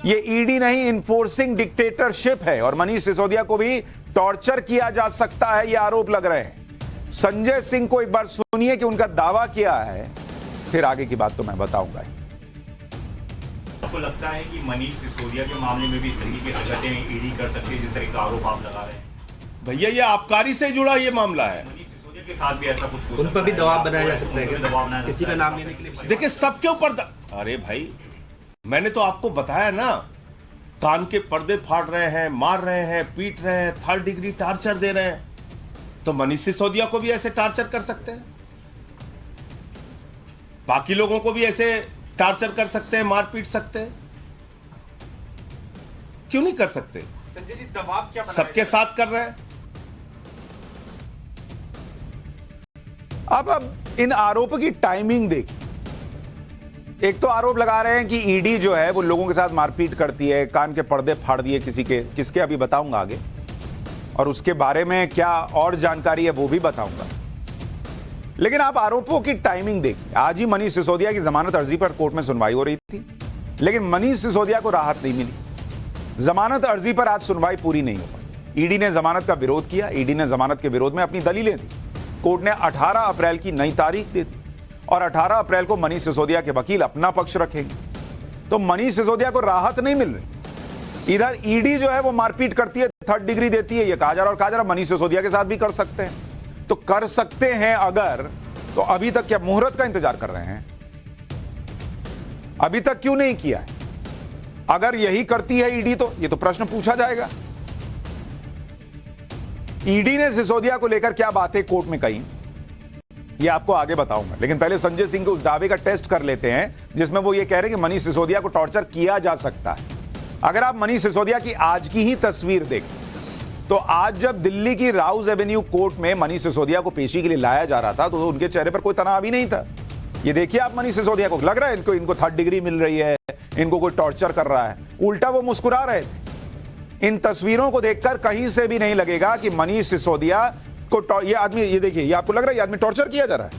ये ईडी नहीं, इन्फोर्सिंग डिक्टेटरशिप है और मनीष सिसोदिया को भी टॉर्चर किया जा सकता है, ये आरोप लग रहे हैं। संजय सिंह को एक बार सुनिए कि उनका दावा क्या है, फिर आगे की बात तो मैं बताऊंगा। आपको लगता है कि मनीष सिसोदिया के मामले में भी इस तरीके की हरकतें ईडी कर सकती है जिस तरह का आरोप आप लगा रहे हैं? भैया ये आबकारी से जुड़ा ये मामला है। मनीष सिसोदिया के साथ भी ऐसा कुछ हो उन पर भी दबाव बनाया जा सकता है, दबाव बनाया किसी का नाम लेने के लिए। देखिए सबके ऊपर अरे भाई मैंने तो आपको बताया ना, कान के पर्दे फाड़ रहे हैं, मार रहे हैं, पीट रहे हैं, 3rd डिग्री टार्चर दे रहे हैं, तो मनीष सिसोदिया को भी ऐसे टार्चर कर सकते हैं, बाकी लोगों को भी ऐसे टार्चर कर सकते हैं, मार पीट सकते हैं, क्यों नहीं कर सकते? संजय जी दबाव क्या सबके साथ कर रहे हैं। अब इन आरोपों की टाइमिंग देखिए। एक तो आरोप लगा रहे हैं कि ईडी जो है वो लोगों के साथ मारपीट करती है, कान के पर्दे फाड़ दिए किसके अभी बताऊंगा आगे, और उसके बारे में क्या और जानकारी है वो भी बताऊंगा। लेकिन आप आरोपों की टाइमिंग देखिए। आज ही मनीष सिसोदिया की जमानत अर्जी पर कोर्ट में सुनवाई हो रही थी, लेकिन मनीष सिसोदिया को राहत नहीं मिली। जमानत अर्जी पर आज सुनवाई पूरी नहीं हो पाई। ईडी ने जमानत का विरोध किया। ईडी ने जमानत के विरोध में अपनी दलीलें दी। कोर्ट ने 18 अप्रैल की नई तारीख दे दी और 18 अप्रैल को मनीष सिसोदिया के वकील अपना पक्ष रखेंगे। तो मनीष सिसोदिया को राहत नहीं मिल रही। इधर ईडी जो है वो मारपीट करती है, 3rd डिग्री देती है, ये कहा जा रहा, और कहा जा रहा मनीष सिसोदिया के साथ भी कर सकते हैं। तो कर सकते हैं अगर, तो अभी तक क्या मुहूर्त का इंतजार कर रहे हैं? अभी तक क्यों नहीं किया है? अगर यही करती है ईडी तो ये तो प्रश्न पूछा जाएगा। ईडी ने सिसोदिया को लेकर क्या बातें कोर्ट में कही ये आपको आगे बताऊंगा, लेकिन पहले संजय सिंह के उस दावे का टेस्ट कर लेते हैं जिसमें वो ये कह रहे हैं कि मनीष सिसोदिया को टॉर्चर किया जा सकता है। अगर आप मनीष सिसोदिया की आज की ही तस्वीर देखें तो आज जब दिल्ली की राउज एवेन्यू कोर्ट में मनीष सिसोदिया को पेशी के लिए लाया जा रहा था तो उनके चेहरे पर कोई तनाव ही नहीं था। ये देखिए आप मनीष सिसोदिया को, लग रहा है इनको 3rd डिग्री मिल रही है, इनको कोई टॉर्चर कर रहा है, उल्टा वो मुस्कुरा रहे थे। इन तस्वीरों को देखकर कहीं से भी नहीं लगेगा कि मनीष सिसोदिया को ये आदमी, ये देखिए, ये आपको लग रहा है ये आदमी टॉर्चर किया जा रहा है?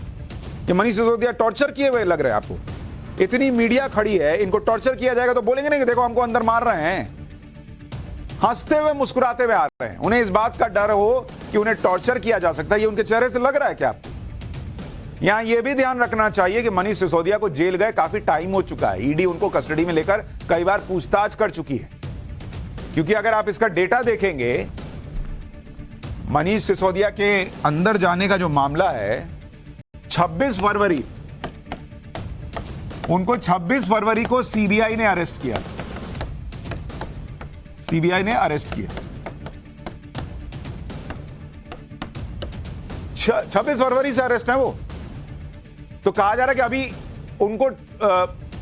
ये मनीष सिसोदिया टॉर्चर किए हुए लग रहे हैं आपको? इतनी मीडिया खड़ी है, इनको टॉर्चर किया जाएगा तो बोलेंगे नहीं कि देखो हमको अंदर मार रहे हैं। हंसते हुए मुस्कुराते हुए आ रहे हैं। उन्हें इस बात का डर हो कि उन्हें टॉर्चर किया जा सकता है, ये उनके चेहरे से लग रहा है क्या आपको? यहां यह भी ध्यान रखना चाहिए कि मनीष सिसोदिया को जेल गए काफी टाइम हो चुका है। ईडी उनको कस्टडी में लेकर कई बार पूछताछ कर चुकी है, क्योंकि अगर आप इसका डेटा देखेंगे, मनीष सिसोदिया के अंदर जाने का जो मामला है 26 फरवरी, उनको 26 फरवरी को सीबीआई ने अरेस्ट किया। सीबीआई ने अरेस्ट किया 26 फरवरी से अरेस्ट है वो। तो कहा जा रहा है कि अभी उनको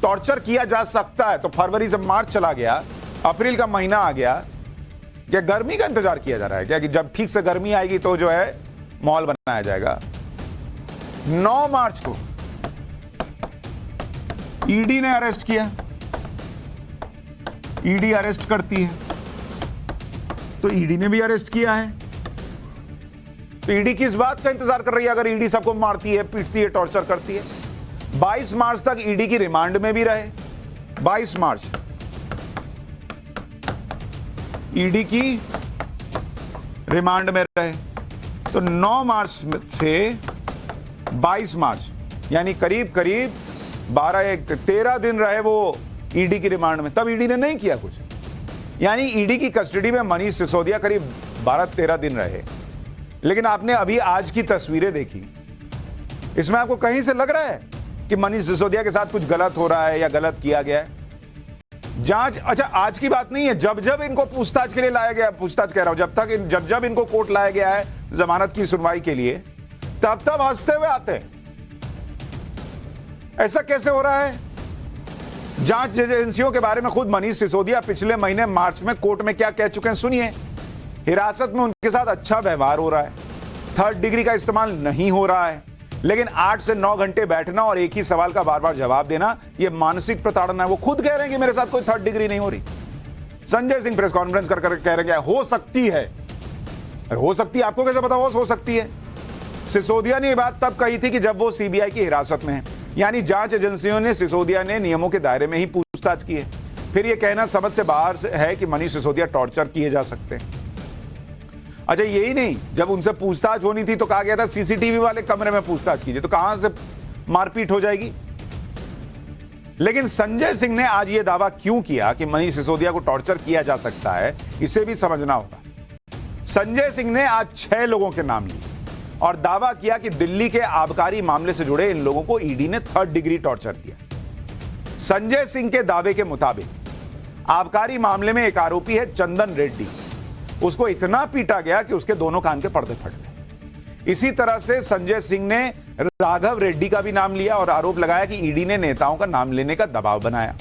टॉर्चर किया जा सकता है। तो फरवरी से मार्च चला गया, अप्रैल का महीना आ गया। क्या गर्मी का इंतजार किया जा रहा है क्या कि जब ठीक से गर्मी आएगी तो जो है माहौल बनाया जाएगा? 9 मार्च को ईडी ने अरेस्ट किया। ईडी अरेस्ट करती है तो ईडी ने भी अरेस्ट किया है। तो ईडी किस बात का इंतजार कर रही है अगर ईडी सबको मारती है, पीटती है, टॉर्चर करती है? 22 मार्च तक ईडी की रिमांड में भी रहे। 22 मार्च ईडी की रिमांड में रहे। तो 9 मार्च से 22 मार्च यानी करीब करीब 13 दिन रहे वो ईडी की रिमांड में। तब ईडी ने नहीं किया कुछ। यानी ईडी की कस्टडी में मनीष सिसोदिया करीब 12-13 दिन रहे। लेकिन आपने अभी आज की तस्वीरें देखी, इसमें आपको कहीं से लग रहा है कि मनीष सिसोदिया के साथ कुछ गलत हो रहा है या गलत किया गया है? जांच, अच्छा आज की बात नहीं है, जब जब इनको पूछताछ के लिए लाया गया, पूछताछ कह रहा हूं, जब जब इनको कोर्ट लाया गया है जमानत की सुनवाई के लिए, तब तब हंसते हुए आते हैं। ऐसा कैसे हो रहा है? जांच एजेंसियों के बारे में खुद मनीष सिसोदिया पिछले महीने मार्च में कोर्ट में क्या कह चुके हैं सुनिए। हिरासत में उनके साथ अच्छा व्यवहार हो रहा है, 3rd डिग्री का इस्तेमाल नहीं हो रहा है, लेकिन 8 से 9 घंटे बैठना और एक ही सवाल का बार बार जवाब देना यह मानसिक प्रताड़ना है। वो खुद कह रहे हैं कि मेरे साथ कोई 3rd डिग्री नहीं हो रही। संजय सिंह प्रेस कॉन्फ्रेंस कर कह रहे हैं हो सकती है। हो सकती है, आपको कैसे पता हो सकती है? सिसोदिया ने यह बात तब कही थी कि जब वो सीबीआई की हिरासत में है, यानी जांच एजेंसियों ने सिसोदिया ने नियमों के दायरे में ही पूछताछ की है। फिर यह कहना समझ से बाहर है कि मनीष सिसोदिया टॉर्चर किए जा सकते हैं। अच्छा यही नहीं, जब उनसे पूछताछ होनी थी तो कहा गया था सीसीटीवी वाले कमरे में पूछताछ कीजिए, तो कहां से मारपीट हो जाएगी। लेकिन संजय सिंह ने आज यह दावा क्यों किया कि मनीष सिसोदिया को टॉर्चर किया जा सकता है, इसे भी समझना होगा। संजय सिंह ने आज 6 लोगों के नाम लिए और दावा किया कि दिल्ली के आबकारी मामले से जुड़े इन लोगों को ईडी ने 3rd डिग्री टॉर्चर किया। संजय सिंह के दावे के मुताबिक आबकारी मामले में एक आरोपी है चंदन रेड्डी, उसको इतना पीटा गया कि उसके दोनों कान के पर्दे फट गए। इसी तरह से संजय सिंह ने राघव रेड्डी का भी नाम लिया और आरोप लगाया कि ईडी ने नेताओं का नाम लेने का दबाव बनाया।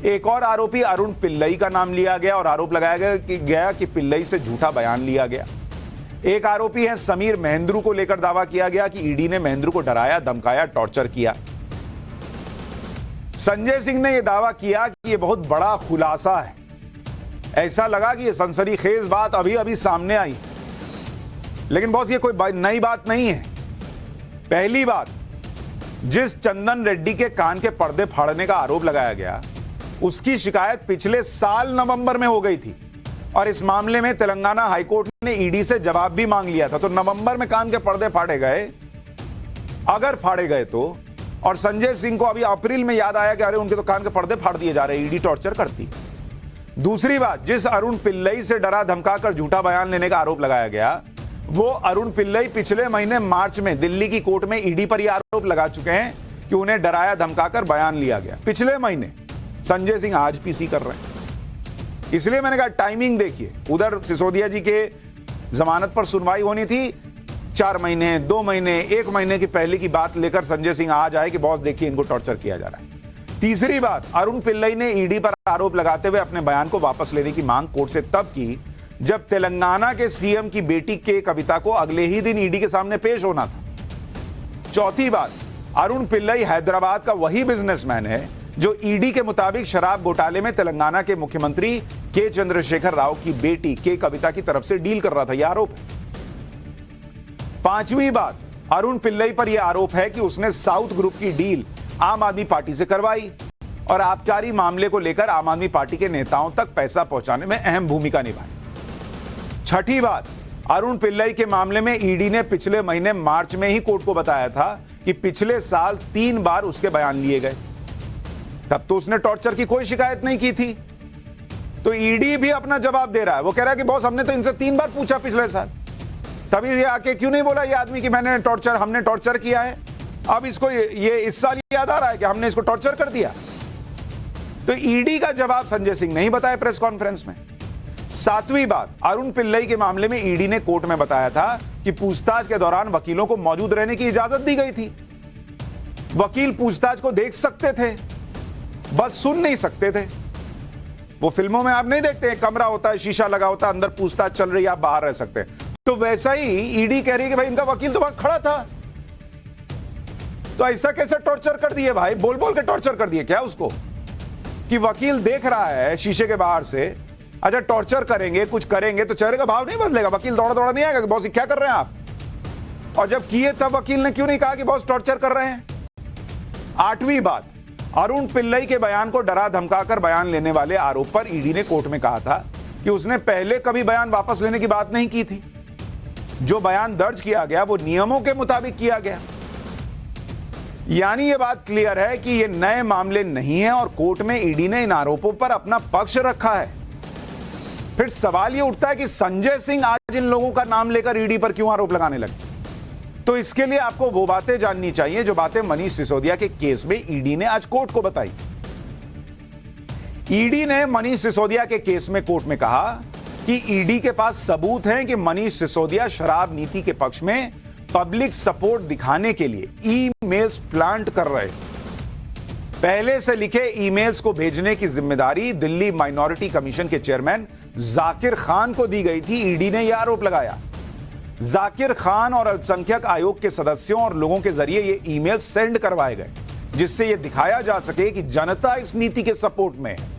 एक और आरोपी अरुण पिल्लई का नाम लिया गया और आरोप लगाया गया कि पिल्लई से झूठा बयान लिया गया। एक आरोपी है समीर महेंद्रू को लेकर दावा किया गया कि ईडी ने महेंद्रू को डराया, धमकाया, टॉर्चर किया। संजय सिंह ने यह दावा किया कि यह बहुत बड़ा खुलासा है। ऐसा लगा कि यह सनसनीखेज बात अभी अभी सामने आई, लेकिन बॉस ये कोई नई बात नहीं है। पहली बात, जिस चंदन रेड्डी के कान के पर्दे फाड़ने का आरोप लगाया गया, उसकी शिकायत पिछले साल नवंबर में हो गई थी और इस मामले में तेलंगाना हाईकोर्ट ने ईडी से जवाब भी मांग लिया था। तो नवंबर में कान के पर्दे फाड़े गए, अगर फाड़े गए तो, और संजय सिंह को अभी अप्रैल में याद आया कि अरे उनके तो कान के पर्दे फाड़ दिए जा रहे, ईडी टॉर्चर करती। दूसरी बात, जिस अरुण पिल्लई से डरा धमकाकर झूठा बयान लेने का आरोप लगाया गया, वो अरुण पिल्लई पिछले महीने मार्च में दिल्ली की कोर्ट में ईडी पर यह आरोप लगा चुके हैं कि उन्हें डराया धमकाकर बयान लिया गया पिछले महीने। संजय सिंह आज पीसी कर रहे हैं। इसलिए मैंने कहा टाइमिंग देखिए, उधर सिसोदिया जी के जमानत पर सुनवाई होनी थी, 4 महीने, 2 महीने, 1 महीने की पहले की बात लेकर संजय सिंह आज आए कि बॉस देखिए इनको टॉर्चर किया जा रहा है। तीसरी बात, अरुण पिल्लई ने ईडी पर आरोप लगाते हुए अपने बयान को वापस लेने की मांग कोर्ट से तब की जब तेलंगाना के सीएम की बेटी के कविता को अगले ही दिन ईडी के सामने पेश होना था। चौथी बात, अरुण पिल्लई हैदराबाद का वही बिजनेसमैन है जो ईडी के मुताबिक शराब घोटाले में तेलंगाना के मुख्यमंत्री के चंद्रशेखर राव की बेटी के कविता की तरफ से डील कर रहा था, यह आरोप है। पांचवी बात, अरुण पिल्लई पर यह आरोप है कि उसने साउथ ग्रुप की डील आम आदमी पार्टी से करवाई और आबकारी मामले को लेकर आम आदमी पार्टी के नेताओं तक पैसा पहुंचाने में अहम भूमिका निभाई। छठी बात, अरुण पिल्लई के मामले में ईडी ने पिछले महीने मार्च में ही कोर्ट को बताया था कि पिछले साल 3 बार उसके बयान लिए गए, तब तो उसने टॉर्चर की कोई शिकायत नहीं की थी। तो ईडी भी अपना जवाब दे रहा है, वो कह रहा है कि बॉस हमने तो इनसे 3 बार पूछा पिछले साल, तभी ये आके क्यों नहीं बोला ये आदमी कि हमने टॉर्चर किया है। अब इसको ये इस साल याद आ रहा है कि हमने इसको टॉर्चर कर दिया। तो ईडी का जवाब संजय सिंह नहीं बताया प्रेस कॉन्फ्रेंस में। सातवीं बात, अरुण पिल्लई के मामले में ईडी ने कोर्ट में बताया था कि पूछताछ के दौरान वकीलों को मौजूद रहने की इजाजत दी गई थी। वकील पूछताछ को देख सकते थे, बस सुन नहीं सकते थे। वो फिल्मों में आप नहीं देखते, एक कमरा होता है, शीशा लगा होता है, अंदर पूछताछ चल रही है, आप बाहर रह सकते हैं। तो वैसा ही ईडी कह रही है कि भाई इनका वकील तो वहां खड़ा था, तो ऐसा कैसे टॉर्चर कर दिए भाई, बोल बोल के टॉर्चर कर दिए क्या उसको, कि वकील देख रहा है शीशे के बाहर से। अच्छा टॉर्चर करेंगे, कुछ करेंगे तो चेहरे का भाव नहीं बदलेगा, वकील दौड़ा दौड़ा नहीं आएगा कि बॉस क्या कर रहे हैं आप। और जब किए तब वकील ने क्यों नहीं कहा कि बॉस टॉर्चर कर रहे हैं। आठवीं बात, अरुण पिल्लई के बयान को डरा धमकाकर बयान लेने वाले आरोप पर ईडी ने कोर्ट में कहा था कि उसने पहले कभी बयान वापस लेने की बात नहीं की थी। जो बयान दर्ज किया गया वो नियमों के मुताबिक किया गया। यानी यह बात क्लियर है कि ये नए मामले नहीं है और कोर्ट में ईडी ने इन आरोपों पर अपना पक्ष रखा है। फिर सवाल यह उठता है कि संजय सिंह आज इन लोगों का नाम लेकर ईडी पर क्यों आरोप लगाने लगे। तो इसके लिए आपको वो बातें जाननी चाहिए जो बातें मनीष सिसोदिया के केस में ईडी ने आज कोर्ट को बताई। ईडी ने मनीष सिसोदिया के केस में कोर्ट में कहा कि ईडी के पास सबूत हैं कि मनीष सिसोदिया शराब नीति के पक्ष में पब्लिक सपोर्ट दिखाने के लिए ईमेल्स प्लांट कर रहे। पहले से लिखे ईमेल्स को भेजने की जिम्मेदारी दिल्ली माइनॉरिटी कमीशन के चेयरमैन जाकिर खान को दी गई थी। ईडी ने यह आरोप लगाया जाकिर खान और अल्पसंख्यक आयोग के सदस्यों और लोगों के जरिए ये ईमेल सेंड करवाए गए जिससे यह दिखाया जा सके कि जनता इस नीति के सपोर्ट में है।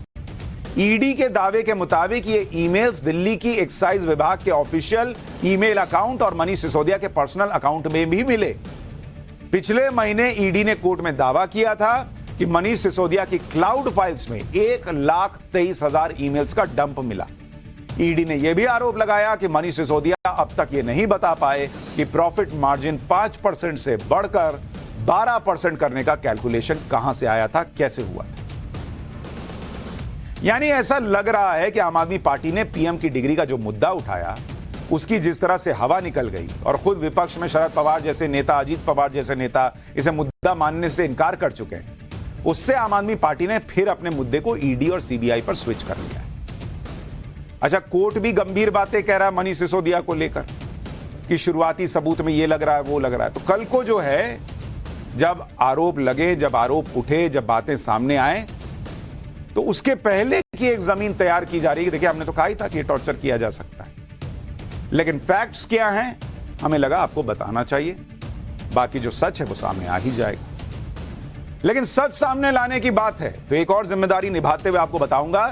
ईडी के दावे के मुताबिक ये ईमेल्स दिल्ली की एक्साइज विभाग के ऑफिशियल ईमेल अकाउंट और मनीष सिसोदिया के पर्सनल अकाउंट में भी मिले। पिछले महीने ईडी ने कोर्ट में दावा किया था कि मनीष सिसोदिया की क्लाउड फाइल्स में 1,23,000 ईमेल्स का डंप मिला। ईडी ने यह भी आरोप लगाया कि मनीष सिसोदिया अब तक ये नहीं बता पाए कि प्रॉफिट मार्जिन 5% से बढ़कर 12% करने का कैलकुलेशन कहां से आया था, कैसे हुआ था। यानी ऐसा लग रहा है कि आम आदमी पार्टी ने पीएम की डिग्री का जो मुद्दा उठाया, उसकी जिस तरह से हवा निकल गई और खुद विपक्ष में शरद पवार जैसे नेता, अजीत पवार जैसे नेता इसे मुद्दा मानने से इनकार कर चुके हैं, उससे आम आदमी पार्टी ने फिर अपने मुद्दे को ईडी और सीबीआई पर स्विच कर लिया है। अच्छा, कोर्ट भी गंभीर बातें कह रहा है मनीष सिसोदिया को लेकर कि शुरुआती सबूत में ये लग रहा है, वो लग रहा है। तो कल को जो है, जब आरोप लगे, जब आरोप उठे, जब बातें सामने आए, तो उसके पहले की एक जमीन तैयार की जा रही है। देखिए, हमने तो कहा ही था कि ये टॉर्चर किया जा सकता है, लेकिन फैक्ट्स क्या हैं हमें लगा आपको बताना चाहिए। बाकी जो सच है वो सामने आ ही जाएगा। लेकिन सच सामने लाने की बात है तो एक और जिम्मेदारी निभाते हुए आपको बताऊंगा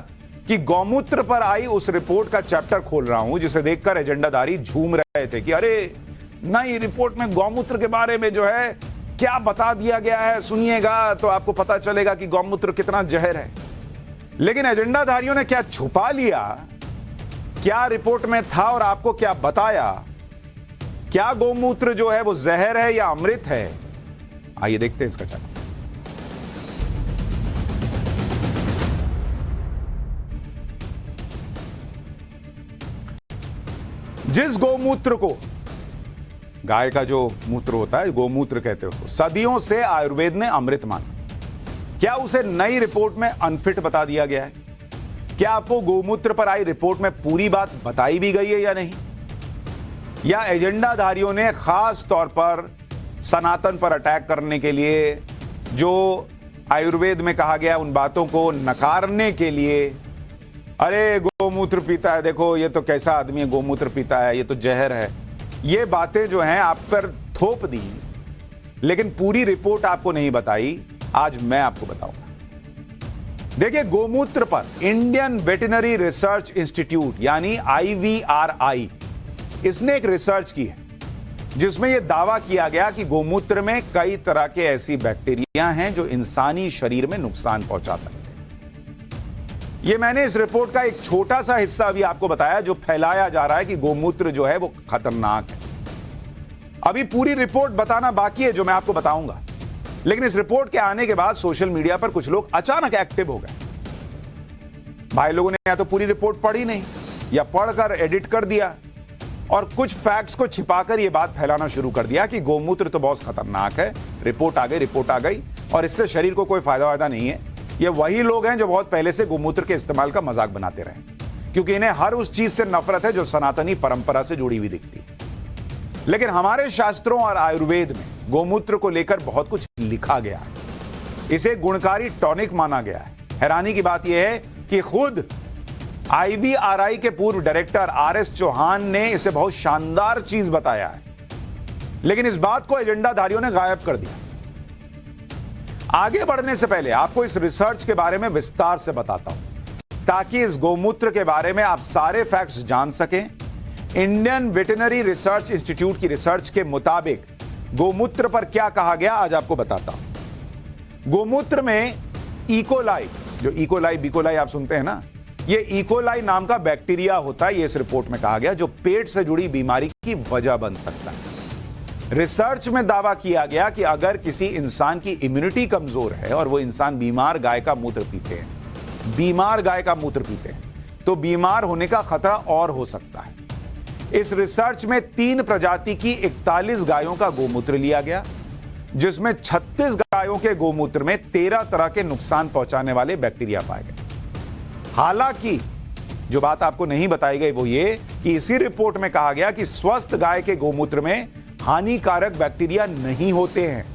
कि गौमूत्र पर आई उस रिपोर्ट का चैप्टर खोल रहा हूं, जिसे देखकर एजेंडाधारी झूम रहे थे कि अरे नई रिपोर्ट में गौमूत्र के बारे में जो है क्या बता दिया गया है, सुनिएगा तो आपको पता चलेगा कि गौमूत्र कितना जहर है। लेकिन एजेंडाधारियों ने क्या छुपा लिया, क्या रिपोर्ट में था और आपको क्या बताया, क्या गौमूत्र जो है वो जहर है या अमृत है, आइए देखते हैं इसका चैप्टर। जिस गौमूत्र को, गाय का जो मूत्र होता है गौमूत्र कहते हो, सदियों से आयुर्वेद ने अमृत माना, क्या उसे नई रिपोर्ट में अनफिट बता दिया गया है? क्या आपको गौमूत्र पर आई रिपोर्ट में पूरी बात बताई भी गई है या नहीं? या एजेंडाधारियों ने खास तौर पर सनातन पर अटैक करने के लिए, जो आयुर्वेद में कहा गया उन बातों को नकारने के लिए, अरे गौमूत्र पीता है, देखो ये तो कैसा आदमी है, गौमूत्र पीता है, ये तो जहर है, ये बातें जो हैं आप पर थोप दी, लेकिन पूरी रिपोर्ट आपको नहीं बताई। आज मैं आपको बताऊंगा। देखिए, गौमूत्र पर इंडियन वेटरनरी रिसर्च इंस्टीट्यूट यानी IVRI, इसने एक रिसर्च की है जिसमें यह दावा किया गया कि गौमूत्र में कई तरह के ऐसी बैक्टीरिया हैं जो इंसानी शरीर में नुकसान पहुंचा सकते हैं। यह मैंने इस रिपोर्ट का एक छोटा सा हिस्सा अभी आपको बताया, जो फैलाया जा रहा है कि गौमूत्र जो है वो खतरनाक है। अभी पूरी रिपोर्ट बताना बाकी है जो मैं आपको बताऊंगा, लेकिन इस रिपोर्ट के आने के बाद सोशल मीडिया पर कुछ लोग अचानक एक्टिव हो गए। भाई लोगों ने या तो पूरी रिपोर्ट पढ़ी नहीं या पढ़कर एडिट कर दिया और कुछ फैक्ट्स को छिपाकर यह बात फैलाना शुरू कर दिया कि गौमूत्र तो बहुत खतरनाक है, रिपोर्ट आ गई और इससे शरीर को कोई फायदा नहीं है। ये वही लोग हैं जो बहुत पहले से गौमूत्र के इस्तेमाल का मजाक बनाते रहे, क्योंकि इन्हें हर उस चीज से नफरत है जो सनातनी परंपरा से जुड़ी हुई दिखती है। लेकिन हमारे शास्त्रों और आयुर्वेद में गौमूत्र को लेकर बहुत कुछ लिखा गया है। इसे गुणकारी टॉनिक माना गया है। हैरानी की बात यह है कि खुद IVRI के पूर्व डायरेक्टर RS चौहान ने इसे बहुत शानदार चीज बताया है, लेकिन इस बात को एजेंडाधारियों ने गायब कर दिया। आगे बढ़ने से पहले आपको इस रिसर्च के बारे में विस्तार से बताता हूं, ताकि इस गौमूत्र के बारे में आप सारे फैक्ट्स जान सकें। इंडियन वेटरनरी रिसर्च इंस्टीट्यूट की रिसर्च के मुताबिक गौमूत्र पर क्या कहा गया आज आपको बताता हूं। गौमूत्र में इकोलाई, जो इकोलाई बिकोलाई आप सुनते हैं ना, ये इकोलाई नाम का बैक्टीरिया होता है, ये इस रिपोर्ट में कहा गया, जो पेट से जुड़ी बीमारी की वजह बन सकता है। रिसर्च में दावा किया गया कि अगर किसी इंसान की इम्यूनिटी कमजोर है और वो इंसान बीमार गाय का मूत्र पीते हैं, तो बीमार होने का खतरा और हो सकता है। इस रिसर्च में 3 प्रजाति की 41 गायों का गौमूत्र लिया गया, जिसमें 36 गायों के गौमूत्र में 13 तरह के नुकसान पहुंचाने वाले बैक्टीरिया पाए गए। हालांकि जो बात आपको नहीं बताई गई वो ये कि इसी रिपोर्ट में कहा गया कि स्वस्थ गाय के गौमूत्र में हानिकारक बैक्टीरिया नहीं होते हैं।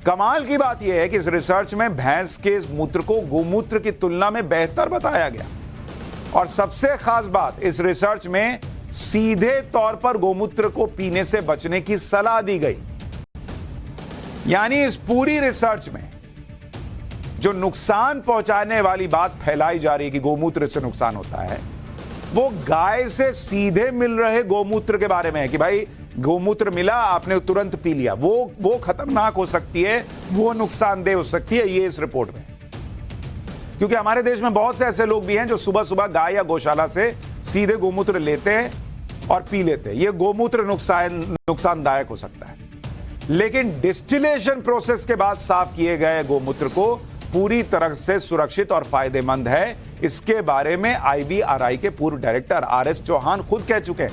कमाल की बात यह है कि इस रिसर्च में भैंस के इस मूत्र को गौमूत्र की तुलना में बेहतर बताया गया, और सबसे खास बात, इस रिसर्च में सीधे तौर पर गौमूत्र को पीने से बचने की सलाह दी गई। यानी इस पूरी रिसर्च में जो नुकसान पहुंचाने वाली बात फैलाई जा रही है कि गौमूत्र से नुकसान होता है, वो गाय से सीधे मिल रहे गौमूत्र के बारे में है कि भाई गौमूत्र मिला, आपने तुरंत पी लिया, वो खतरनाक हो सकती है, वो नुकसानदेह हो सकती है, ये इस रिपोर्ट में। क्योंकि हमारे देश में बहुत से ऐसे लोग भी हैं जो सुबह सुबह गाय या गौशाला से सीधे गोमूत्र लेते हैं और पी लेते हैं। यह गोमूत्र नुकसानदायक हो सकता है, लेकिन डिस्टिलेशन प्रोसेस के बाद साफ किए गए गोमूत्र को पूरी तरह से सुरक्षित और फायदेमंद है। इसके बारे में IBRI के पूर्व डायरेक्टर RS चौहान खुद कह चुके हैं।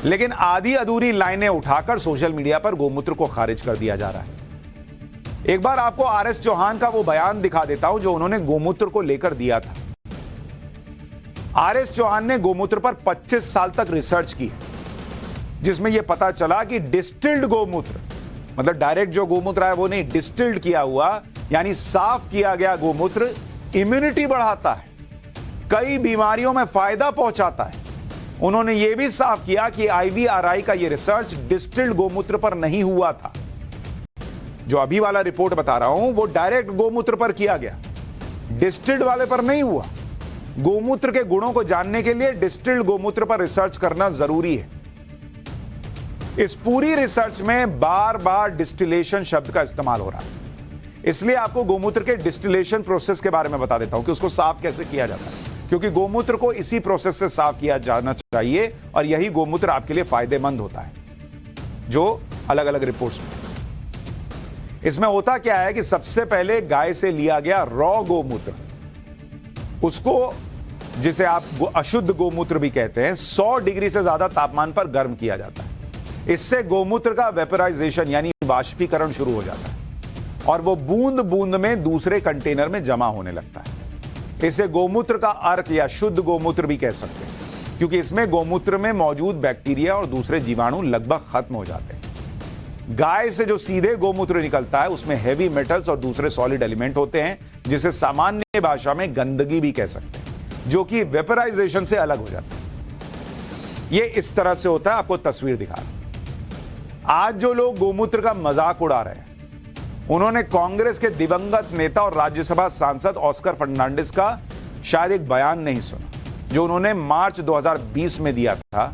लेकिन आधी अधूरी लाइनें उठाकर सोशल मीडिया पर गोमूत्र को खारिज कर दिया जा रहा है। एक बार आपको RS चौहान का वो बयान दिखा देता हूं जो उन्होंने गोमूत्र को लेकर दिया था। RS चौहान ने गोमूत्र पर 25 साल तक रिसर्च की है, जिसमें यह पता चला कि डिस्टिल्ड गोमूत्र, मतलब डायरेक्ट जो गोमूत्र है वो नहीं, डिस्टिल्ड किया हुआ यानी साफ किया गया गोमूत्र इम्यूनिटी बढ़ाता है, कई बीमारियों में फायदा पहुंचाता है। उन्होंने यह भी साफ किया कि IBRI का यह रिसर्च डिस्टिल्ड गोमूत्र पर नहीं हुआ था। जो अभी वाला रिपोर्ट बता रहा हूं वो डायरेक्ट गोमूत्र पर किया गया, डिस्टिल्ड वाले पर नहीं हुआ। गोमूत्र के गुणों को जानने के लिए डिस्टिल्ड गोमूत्र पर रिसर्च करना जरूरी है। इस पूरी रिसर्च में बार बार डिस्टिलेशन शब्द का इस्तेमाल हो रहा है, इसलिए आपको गोमूत्र के डिस्टिलेशन प्रोसेस के बारे में बता देता हूं कि उसको साफ कैसे किया जाता है, क्योंकि गोमूत्र को इसी प्रोसेस से साफ किया जाना चाहिए और यही गोमूत्र आपके लिए फायदेमंद होता है। जो अलग अलग रिपोर्ट्स में इसमें होता क्या है कि सबसे पहले गाय से लिया गया रॉ गोमूत्र, उसको जिसे आप अशुद्ध गोमूत्र भी कहते हैं, 100 डिग्री से ज्यादा तापमान पर गर्म किया जाता है। इससे गोमूत्र का वेपराइजेशन यानी वाष्पीकरण शुरू हो जाता है और वो बूंद बूंद में दूसरे कंटेनर में जमा होने लगता है। इसे गोमूत्र का अर्क या शुद्ध गोमूत्र भी कह सकते हैं, क्योंकि इसमें गोमूत्र में मौजूद बैक्टीरिया और दूसरे जीवाणु लगभग खत्म हो जाते हैं। गाय से जो सीधे गोमूत्र निकलता है उसमें हेवी मेटल्स और दूसरे सॉलिड एलिमेंट होते हैं, जिसे सामान्य भाषा में गंदगी भी कह सकते हैं, जो कि वेपराइजेशन से अलग हो जाता है। यह इस तरह से होता है, आपको तस्वीर दिखा रहा हूं। आज जो लोग गोमूत्र का मजाक उड़ा रहे हैं, उन्होंने कांग्रेस के दिवंगत नेता और राज्यसभा सांसद ऑस्कर फर्नांडिस का शायद एक बयान नहीं सुना, जो उन्होंने मार्च 2020 में दिया था।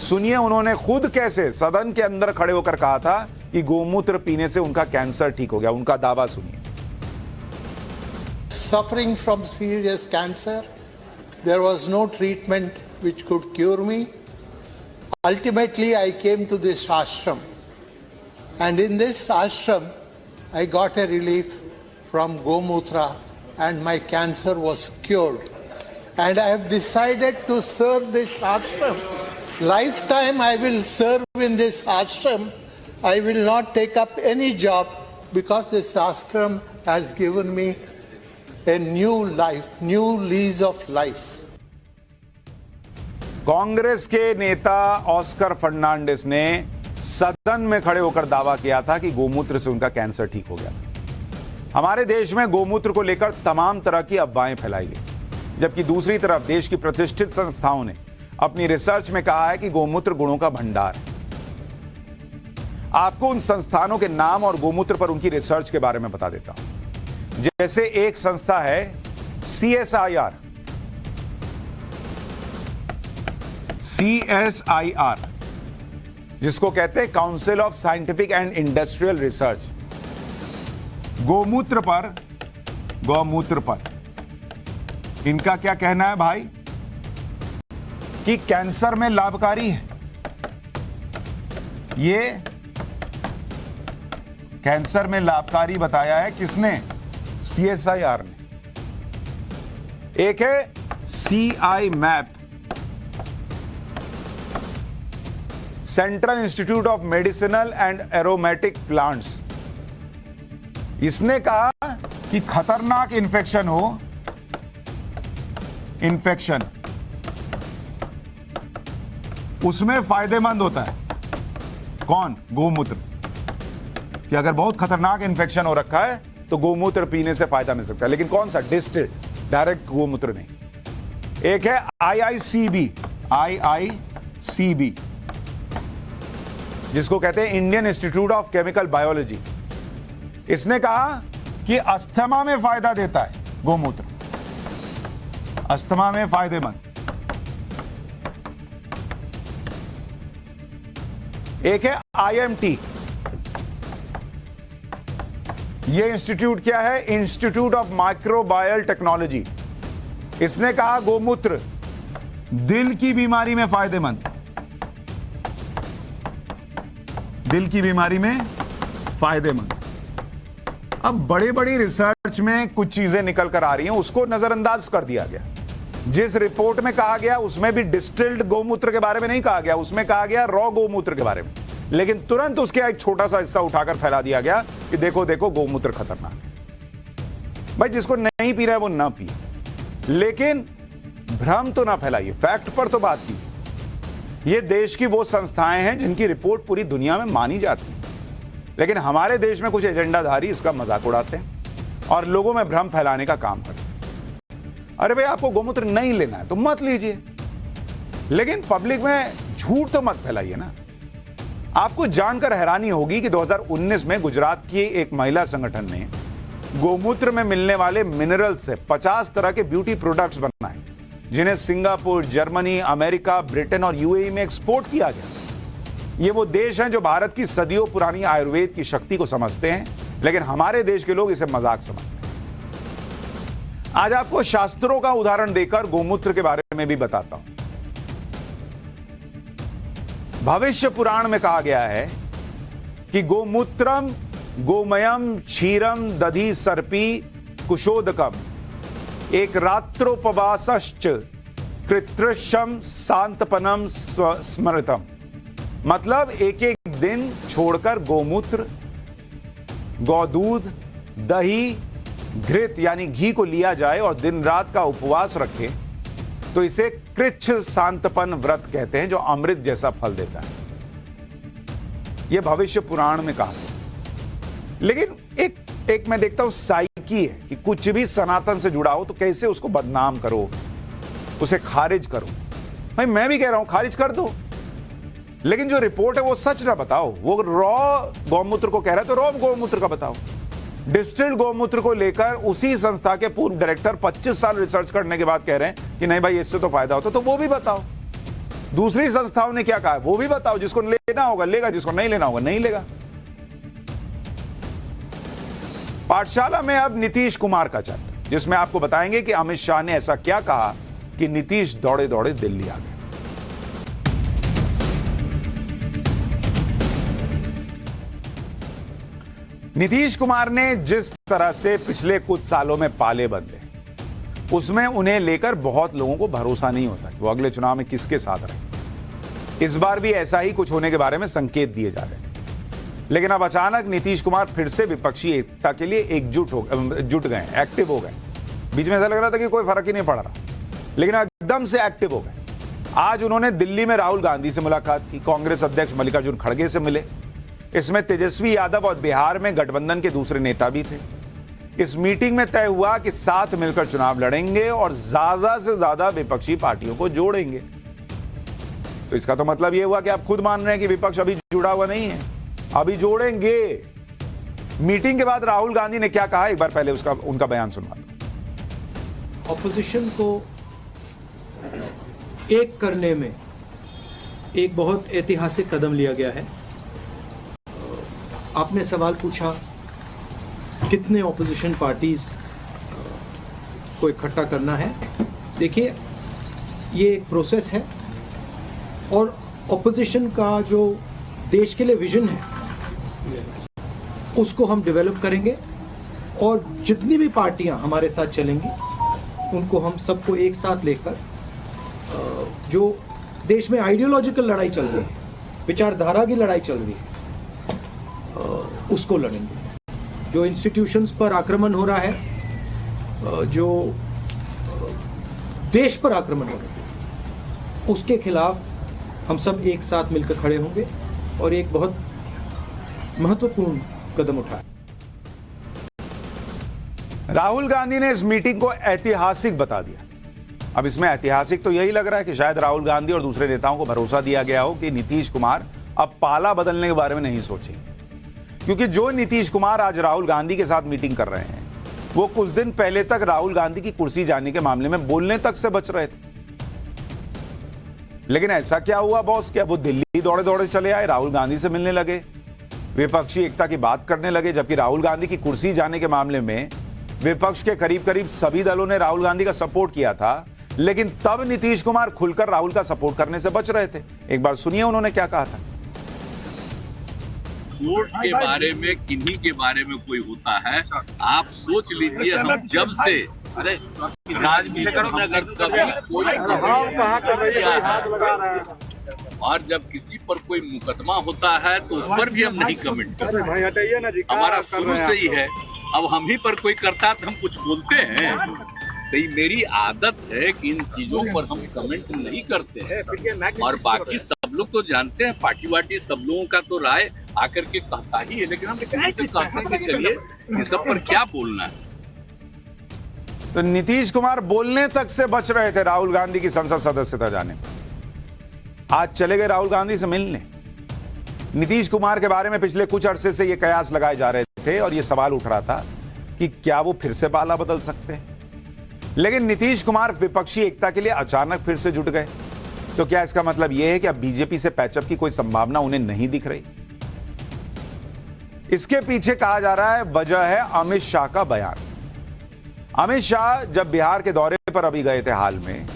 सुनिए उन्होंने खुद कैसे सदन के अंदर खड़े होकर कहा था कि गोमूत्र पीने से उनका कैंसर ठीक हो गया। उनका दावा सुनिए। Suffering from serious cancer, there was no treatment which could cure me. Ultimately, I came to this ashram, and in this ashram, I got a relief from Gomutra, and my cancer was cured. And I have decided to serve this ashram. Lifetime I will serve in this ashram. I will not take up any job because this ashram has given me a new life, new lease of life. Congress के नेता ऑस्कर फर्नांडिस ने सदन में खड़े होकर दावा किया था कि गोमूत्र से उनका कैंसर ठीक हो गया। हमारे देश में गोमूत्र को लेकर तमाम तरह की अफवाहें फैलाई गई, जबकि दूसरी तरफ देश की प्रतिष्ठित संस्थाओं ने अपनी रिसर्च में कहा है कि गोमूत्र गुणों का भंडार है। आपको उन संस्थानों के नाम और गोमूत्र पर उनकी रिसर्च के बारे में बता देता हूं। जैसे एक संस्था है CSIR, जिसको कहते हैं council of scientific and industrial research. गौमूत्र पर इनका क्या कहना है भाई कि कैंसर में लाभकारी है। ये कैंसर में लाभकारी बताया है किसने? CSIR ने। एक है CI map, central institute of medicinal and aromatic plants. इसने कहा कि खतरनाक इन्फेक्शन हो, उसमें फायदेमंद होता है कौन? गोमूत्र। कि अगर बहुत खतरनाक इन्फेक्शन हो रखा है तो गोमूत्र पीने से फायदा मिल सकता है, लेकिन कौन सा? डिस्टिल्ड, डायरेक्ट गोमूत्र नहीं। एक है IICB, जिसको कहते हैं Indian institute of chemical biology. इसने कहा कि अस्थमा में फायदा देता है गोमूत्र, अस्थमा में फायदेमंद। एक है IMT, ये इंस्टीट्यूट क्या है? Institute of microbial technology. इसने कहा गोमूत्र दिल की बीमारी में फायदेमंद, दिल की बीमारी में फायदेमंद। अब बड़ी बड़ी रिसर्च में कुछ चीजें निकल कर आ रही हैं, उसको नजरअंदाज कर दिया गया। जिस रिपोर्ट में कहा गया उसमें भी डिस्टिल्ड गौमूत्र के बारे में नहीं कहा गया, उसमें कहा गया रॉ गौमूत्र के बारे में, लेकिन तुरंत उसके एक छोटा सा हिस्सा उठाकर फैला दिया गया कि देखो देखो गौमूत्र खतरनाक है। भाई जिसको नहीं पी रहा है वो ना पिए, लेकिन भ्रम तो ना फैलाइए, फैक्ट पर तो बात की। ये देश की वो संस्थाएं हैं जिनकी रिपोर्ट पूरी दुनिया में मानी जाती है, लेकिन हमारे देश में कुछ एजेंडाधारी इसका मजाक उड़ाते हैं और लोगों में भ्रम फैलाने का काम करते हैं। अरे भाई आपको गौमूत्र नहीं लेना है तो मत लीजिए, लेकिन पब्लिक में झूठ तो मत फैलाइए ना। आपको जानकर हैरानी होगी कि 2019 में गुजरात की एक महिला संगठन ने गौमूत्र में मिलने वाले मिनरल से 50 तरह के ब्यूटी प्रोडक्ट्स बनाए, जिन्हें सिंगापुर, जर्मनी, अमेरिका, ब्रिटेन और यूएई में एक्सपोर्ट किया गया। ये वो देश हैं जो भारत की सदियों पुरानी आयुर्वेद की शक्ति को समझते हैं, लेकिन हमारे देश के लोग इसे मजाक समझते हैं। आज आपको शास्त्रों का उदाहरण देकर गौमूत्र के बारे में भी बताता हूं। भविष्य पुराण में कहा गया है कि गोमूत्रम गोमयम क्षीरम दधि सर्पी कुशोदकम एक रात्रोपवासश्च कृत्रशम सांतपनम स्मृतम। मतलब एक एक दिन छोड़कर गौमूत्र, गौदूध, दही, घृत यानी घी को लिया जाए और दिन रात का उपवास रखे तो इसे कृच्छ सांतपन व्रत कहते हैं, जो अमृत जैसा फल देता है। यह भविष्य पुराण में कहा है। लेकिन एक मैं देखता हूं साइकी है कि कुछ भी सनातन से जुड़ा हो तो कैसे उसको बदनाम करो, उसे खारिज करो। भाई मैं भी कह रहा हूं खारिज कर दो, लेकिन जो रिपोर्ट है वो सच ना बताओ। वो रॉ गौमूत्र को कह रहा है तो रॉ गौमूत्र का बताओ। डिस्टिल्ड गौमूत्र को लेकर उसी संस्था के पूर्व डायरेक्टर 25 साल रिसर्च करने के बाद कह रहे हैं कि नहीं भाई इससे तो फायदा होता, तो वो भी बताओ। दूसरी संस्थाओं ने क्या कहा वो भी बताओ। जिसको लेना होगा लेगा, जिसको नहीं लेना होगा नहीं लेगा। पाठशाला में अब नीतीश कुमार का चैप्टर, जिसमें आपको बताएंगे कि अमित शाह ने ऐसा क्या कहा कि नीतीश दौड़े दौड़े दिल्ली आ गए। नीतीश कुमार ने जिस तरह से पिछले कुछ सालों में पाले बदले, उसमें उन्हें लेकर बहुत लोगों को भरोसा नहीं होता कि वो अगले चुनाव में किसके साथ रहे। इस बार भी ऐसा ही कुछ होने के बारे में संकेत दिए जा रहे थे, लेकिन अब अचानक नीतीश कुमार फिर से विपक्षी एकता के लिए जुट गए, एक्टिव हो गए। बीच में ऐसा लग रहा था कि कोई फर्क ही नहीं पड़ रहा, लेकिन एकदम से एक्टिव हो गए। आज उन्होंने दिल्ली में राहुल गांधी से मुलाकात की, कांग्रेस अध्यक्ष मल्लिकार्जुन खड़गे से मिले। इसमें तेजस्वी यादव और बिहार में गठबंधन के दूसरे नेता भी थे। इस मीटिंग में तय हुआ कि साथ मिलकर चुनाव लड़ेंगे और ज्यादा से ज्यादा विपक्षी पार्टियों को जोड़ेंगे। तो इसका तो मतलब यह हुआ कि आप खुद मान रहे हैं कि विपक्ष अभी जुड़ा हुआ नहीं है, अभी जोड़ेंगे। मीटिंग के बाद राहुल गांधी ने क्या कहा, एक बार पहले उनका बयान सुनवाता। ऑपोजिशन को एक करने में एक बहुत ऐतिहासिक कदम लिया गया है। आपने सवाल पूछा कितने ऑपोजिशन पार्टीज को इकट्ठा करना है। देखिए ये एक प्रोसेस है और ऑपोजिशन का जो देश के लिए विजन है उसको हम डेवलप करेंगे और जितनी भी पार्टियां हमारे साथ चलेंगी उनको हम सबको एक साथ लेकर जो देश में आइडियोलॉजिकल लड़ाई चल रही है, विचारधारा की लड़ाई चल रही है, उसको लड़ेंगे। जो इंस्टीट्यूशंस पर आक्रमण हो रहा है, जो देश पर आक्रमण हो रहा है, उसके खिलाफ हम सब एक साथ मिलकर खड़े होंगे और एक बहुत महत्वपूर्ण कदम उठाए। राहुल गांधी ने इस मीटिंग को ऐतिहासिक बता दिया। अब इसमें ऐतिहासिक तो यही लग रहा है कि शायद राहुल गांधी और दूसरे नेताओं को भरोसा दिया गया हो कि नीतीश कुमार अब पाला बदलने के बारे में नहीं सोचेंगे, क्योंकि जो नीतीश कुमार आज राहुल गांधी के साथ मीटिंग कर रहे हैं वो कुछ दिन पहले तक राहुल गांधी की कुर्सी जाने के मामले में बोलने तक से बच रहे थे। लेकिन ऐसा क्या हुआ बॉस, क्या वो दिल्ली दौड़े दौड़े चले आए, राहुल गांधी से मिलने लगे, विपक्षी एकता की बात करने लगे, जबकि राहुल गांधी की कुर्सी जाने के मामले में विपक्ष के करीब करीब सभी दलों ने राहुल गांधी का सपोर्ट किया था। लेकिन तब नीतीश कुमार खुलकर राहुल का सपोर्ट करने से बच रहे थे। एक बार सुनिए उन्होंने क्या कहा था। वोट के बारे में, किन्हीं के बारे में कोई होता है, आप सोच लीजिए, हम जब से और जब किसी पर कोई मुकदमा होता है तो उस पर भी हम नहीं कमेंट करते, हमारा शुरू से ही है। अब हम ही पर कोई करता तो हम कुछ बोलते हैं, तो ये मेरी आदत है कि इन चीजों पर हम कमेंट नहीं करते हैं। और बाकी सब लोग तो जानते हैं, पार्टी वार्टी सब लोगों का तो राय आकर के कहता ही है, लेकिन हम कहते हैं कि चलिए इस सब पर क्या बोलना है। तो नीतीश कुमार बोलने तक से बच रहे थे राहुल गांधी की संसद सदस्यता जाने। आज चले गए राहुल गांधी से मिलने। नीतीश कुमार के बारे में पिछले कुछ अरसे से ये कयास लगाए जा रहे थे और ये सवाल उठ रहा था कि क्या वो फिर से पाला बदल सकते हैं। लेकिन नीतीश कुमार विपक्षी एकता के लिए अचानक फिर से जुट गए, तो क्या इसका मतलब यह है कि अब बीजेपी से पैचअप की कोई संभावना उन्हें नहीं दिख रही? इसके पीछे कहा जा रहा है वजह है अमित शाह का बयान। अमित शाह जब बिहार के दौरे पर अभी गए थे हाल में,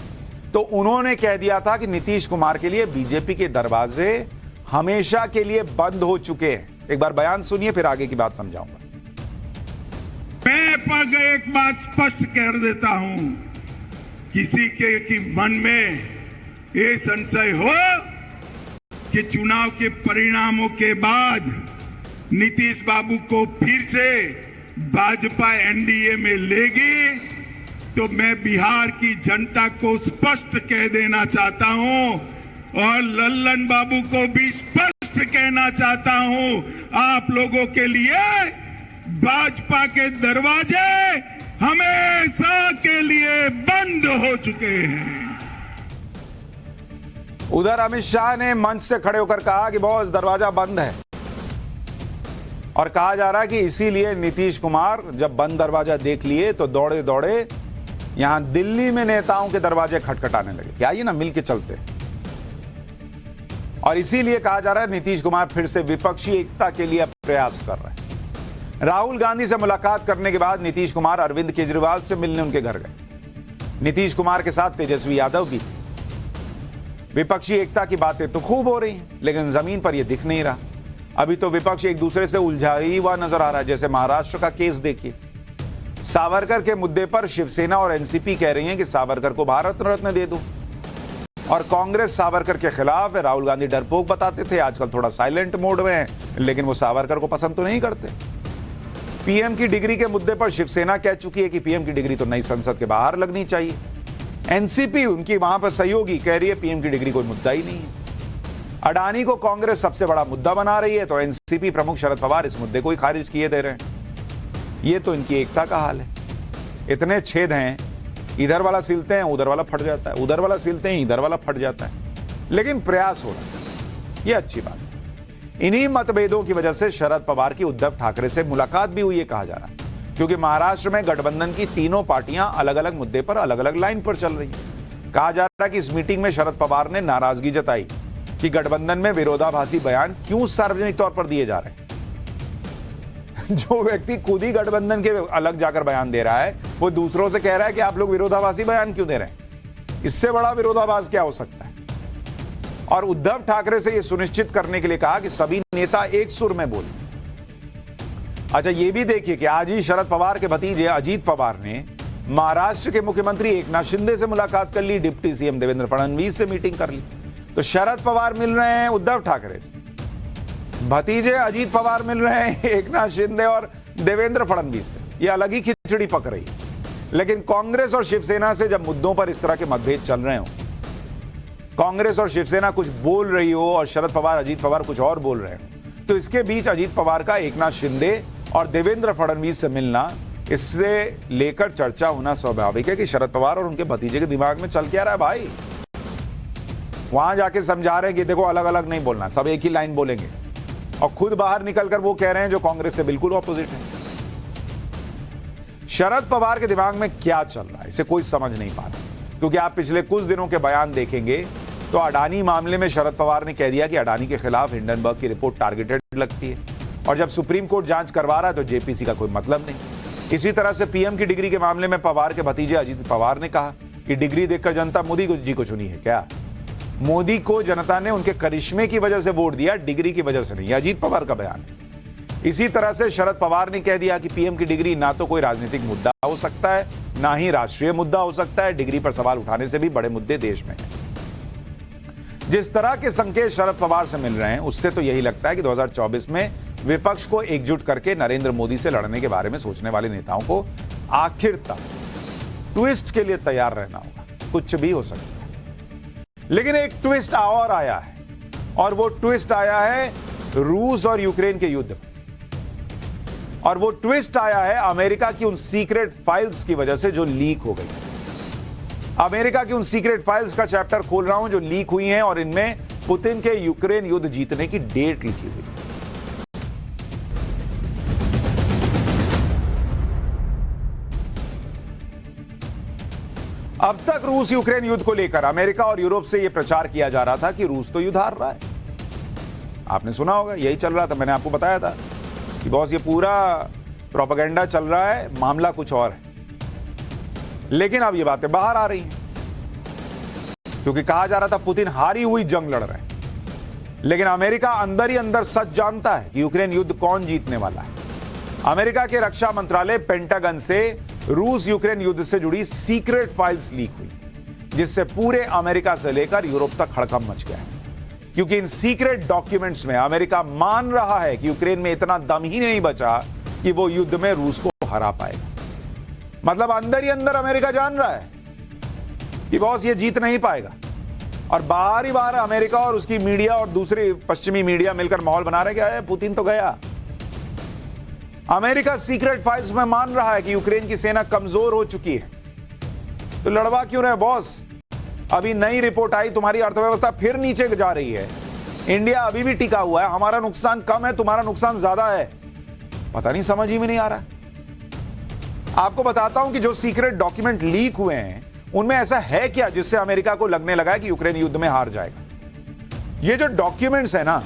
तो उन्होंने कह दिया था कि नीतीश कुमार के लिए बीजेपी के दरवाजे हमेशा के लिए बंद हो चुके हैं। एक बार बयान सुनिए, फिर आगे की बात समझाऊंगा। मैं एक बात स्पष्ट कर देता हूं, किसी के मन में ये संशय हो कि चुनाव के परिणामों के बाद नीतीश बाबू को फिर से भाजपा एनडीए में लेगी, तो मैं बिहार की जनता को स्पष्ट कह देना चाहता हूं और लल्लन बाबू को भी स्पष्ट कहना चाहता हूं, आप लोगों के लिए भाजपा के दरवाजे हमेशा के लिए बंद हो चुके हैं। उधर अमित शाह ने मंच से खड़े होकर कहा कि बॉस दरवाजा बंद है, और कहा जा रहा है कि इसीलिए नीतीश कुमार जब बंद दरवाजा देख लिए तो दौड़े दौड़े यहां दिल्ली में नेताओं के दरवाजे खटखटाने लगे कि आइए ना मिलके चलते। और इसीलिए कहा जा रहा है नीतीश कुमार फिर से विपक्षी एकता के लिए प्रयास कर रहे हैं। राहुल गांधी से मुलाकात करने के बाद नीतीश कुमार अरविंद केजरीवाल से मिलने उनके घर गए। नीतीश कुमार के साथ तेजस्वी यादव भी। विपक्षी एकता की बातें तो खूब हो रही हैं, लेकिन जमीन पर यह दिख नहीं रहा। अभी तो विपक्ष एक दूसरे से उलझा ही हुआ नजर आ रहा है। जैसे महाराष्ट्र का केस देखिए, सावरकर के मुद्दे पर शिवसेना और एनसीपी कह रही हैं कि सावरकर को भारत रत्न दे दो, और कांग्रेस सावरकर के खिलाफ है। राहुल गांधी डरपोक बताते थे, आजकल थोड़ा साइलेंट मोड में है, लेकिन वो सावरकर को पसंद तो नहीं करते। पीएम की डिग्री के मुद्दे पर शिवसेना कह चुकी है कि पीएम की डिग्री तो नई संसद के बाहर लगनी चाहिए। एनसीपी उनकी वहां पर सहयोगी कह रही है पीएम की डिग्री कोई मुद्दा ही नहीं है। अडानी को कांग्रेस सबसे बड़ा मुद्दा बना रही है, तो एनसीपी प्रमुख शरद पवार इस मुद्दे को ही खारिज किए दे रहे हैं। ये तो इनकी एकता का हाल है। इतने छेद हैं, इधर वाला सिलते हैं उधर वाला फट जाता है, उधर वाला सिलते हैं इधर वाला फट जाता है, लेकिन प्रयास हो रहा है। ये अच्छी बात है। इन्हीं मतभेदों की वजह से शरद पवार की उद्धव ठाकरे से मुलाकात भी हुई है कहा जा रहा है, क्योंकि महाराष्ट्र में गठबंधन की तीनों पार्टियां अलग अलग मुद्दे पर अलग अलग लाइन पर चल रही है। कहा जा रहा है कि इस मीटिंग में शरद पवार ने नाराजगी जताई कि गठबंधन में विरोधाभासी बयान क्यों सार्वजनिक तौर पर दिए जा रहे हैं। जो व्यक्ति खुद ही गठबंधन के अलग जाकर बयान दे रहा है, वो दूसरों से कह रहा है कि आप लोग विरोधाभासी बयान क्यों दे रहे हैं। इससे बड़ा विरोधाभास क्या हो सकता है। और उद्धव ठाकरे से यह सुनिश्चित करने के लिए कहा कि सभी नेता एक सुर में बोले। अच्छा, यह भी देखिए कि आज ही शरद पवार के भतीजे अजीत पवार ने महाराष्ट्र के मुख्यमंत्री एकनाथ शिंदे से मुलाकात कर ली, डिप्टी सीएम देवेंद्र फडणवीस से मीटिंग कर ली। तो शरद पवार मिल रहे हैं उद्धव ठाकरे से, भतीजे अजीत पवार मिल रहे हैं एकनाथ शिंदे और देवेंद्र फडणवीस से। ये अलग ही खिचड़ी पक रही है। लेकिन कांग्रेस और शिवसेना से जब मुद्दों पर इस तरह के मतभेद चल रहे हो, कांग्रेस और शिवसेना कुछ बोल रही हो और शरद पवार अजीत पवार कुछ और बोल रहे हो, तो इसके बीच अजीत पवार का एकनाथ शिंदे और देवेंद्र फडणवीस से मिलना, इससे लेकर चर्चा होना स्वाभाविक है कि शरद पवार और उनके भतीजे के दिमाग में चल क्या रहा है। भाई वहां जाके समझा रहे हैं कि देखो अलग अलग नहीं बोलना, सब एक ही लाइन बोलेंगे, और खुद बाहर निकलकर वो कह रहे हैं जो कांग्रेस से बिल्कुल ऑपोजिट है। शरद पवार के दिमाग में क्या चल रहा है इसे कोई समझ नहीं पा रहा, क्योंकि आप पिछले कुछ दिनों के बयान देखेंगे तो अडानी मामले में शरद पवार ने कह दिया कि अडानी के खिलाफ हिंडनबर्ग की रिपोर्ट टारगेटेड लगती है, और जब सुप्रीम कोर्ट जांच करवा रहा है तो जेपीसी का कोई मतलब नहीं। इसी तरह से पीएम की डिग्री के मामले में पवार के भतीजे अजीत पवार ने कहा कि डिग्री देखकर जनता मोदी जी को चुनी है क्या? मोदी को जनता ने उनके करिश्मे की वजह से वोट दिया, डिग्री की वजह से नहीं। अजीत पवार का बयान है। इसी तरह से शरद पवार ने कह दिया कि पीएम की डिग्री ना तो कोई राजनीतिक मुद्दा हो सकता है, ना ही राष्ट्रीय मुद्दा हो सकता है। डिग्री पर सवाल उठाने से भी बड़े मुद्दे देश में हैं। जिस तरह के संकेत शरद पवार से मिल रहे हैं, उससे तो यही लगता है कि 2024 में विपक्ष को एकजुट करके नरेंद्र मोदी से लड़ने के बारे में सोचने वाले नेताओं को आखिर तक ट्विस्ट के लिए तैयार रहना होगा। कुछ भी हो सकता है, लेकिन एक ट्विस्ट और आया है, और वो ट्विस्ट आया है रूस और यूक्रेन के युद्ध में। और वो ट्विस्ट आया है अमेरिका की उन सीक्रेट फाइल्स की वजह से जो लीक हो गई। अमेरिका की उन सीक्रेट फाइल्स का चैप्टर खोल रहा हूं जो लीक हुई हैं, और इनमें पुतिन के यूक्रेन युद्ध जीतने की डेट लिखी हुई है। अब तक रूस यूक्रेन युद्ध को लेकर अमेरिका और यूरोप से यह प्रचार किया जा रहा था कि रूस तो युद्ध हार रहा है। आपने सुना होगा, यही चल रहा था। मैंने आपको बताया था कि बॉस ये पूरा प्रोपेगेंडा चल रहा है, मामला कुछ और है। लेकिन अब ये बातें बाहर आ रही हैं, क्योंकि कहा जा रहा था पुतिन हारी हुई जंग लड़ रहे हैं। लेकिन अमेरिका अंदर ही अंदर सच जानता है कि यूक्रेन युद्ध कौन जीतने वाला है। अमेरिका के रक्षा मंत्रालय पेंटागन से रूस यूक्रेन युद्ध से जुड़ी सीक्रेट फाइल्स लीक हुई, जिससे पूरे अमेरिका से लेकर यूरोप तक हड़कंप मच गया है। क्योंकि इन सीक्रेट डॉक्यूमेंट्स में अमेरिका मान रहा है कि यूक्रेन में इतना दम ही नहीं बचा कि वो युद्ध में रूस को हरा पाएगा। मतलब अंदर ही अंदर अमेरिका जान रहा है कि बॉस ये जीत नहीं पाएगा, और बाहर ही बाहर अमेरिका और उसकी मीडिया और दूसरी पश्चिमी मीडिया मिलकर माहौल बना रहे कि पुतिन तो गया। अमेरिका सीक्रेट फाइल्स में मान रहा है कि यूक्रेन की सेना कमजोर हो चुकी है, तो लड़वा क्यों रहे बॉस? अभी नई रिपोर्ट आई, तुम्हारी अर्थव्यवस्था फिर नीचे जा रही है, इंडिया अभी भी टिका हुआ है, हमारा नुकसान कम है, तुम्हारा नुकसान ज्यादा है। पता नहीं, समझ ही में नहीं आ रहा। आपको बताता हूं कि जो सीक्रेट डॉक्यूमेंट लीक हुए हैं उनमें ऐसा है क्या जिससे अमेरिका को लगने लगा कि यूक्रेन युद्ध में हार जाएगा। ये जो डॉक्यूमेंट्स है ना,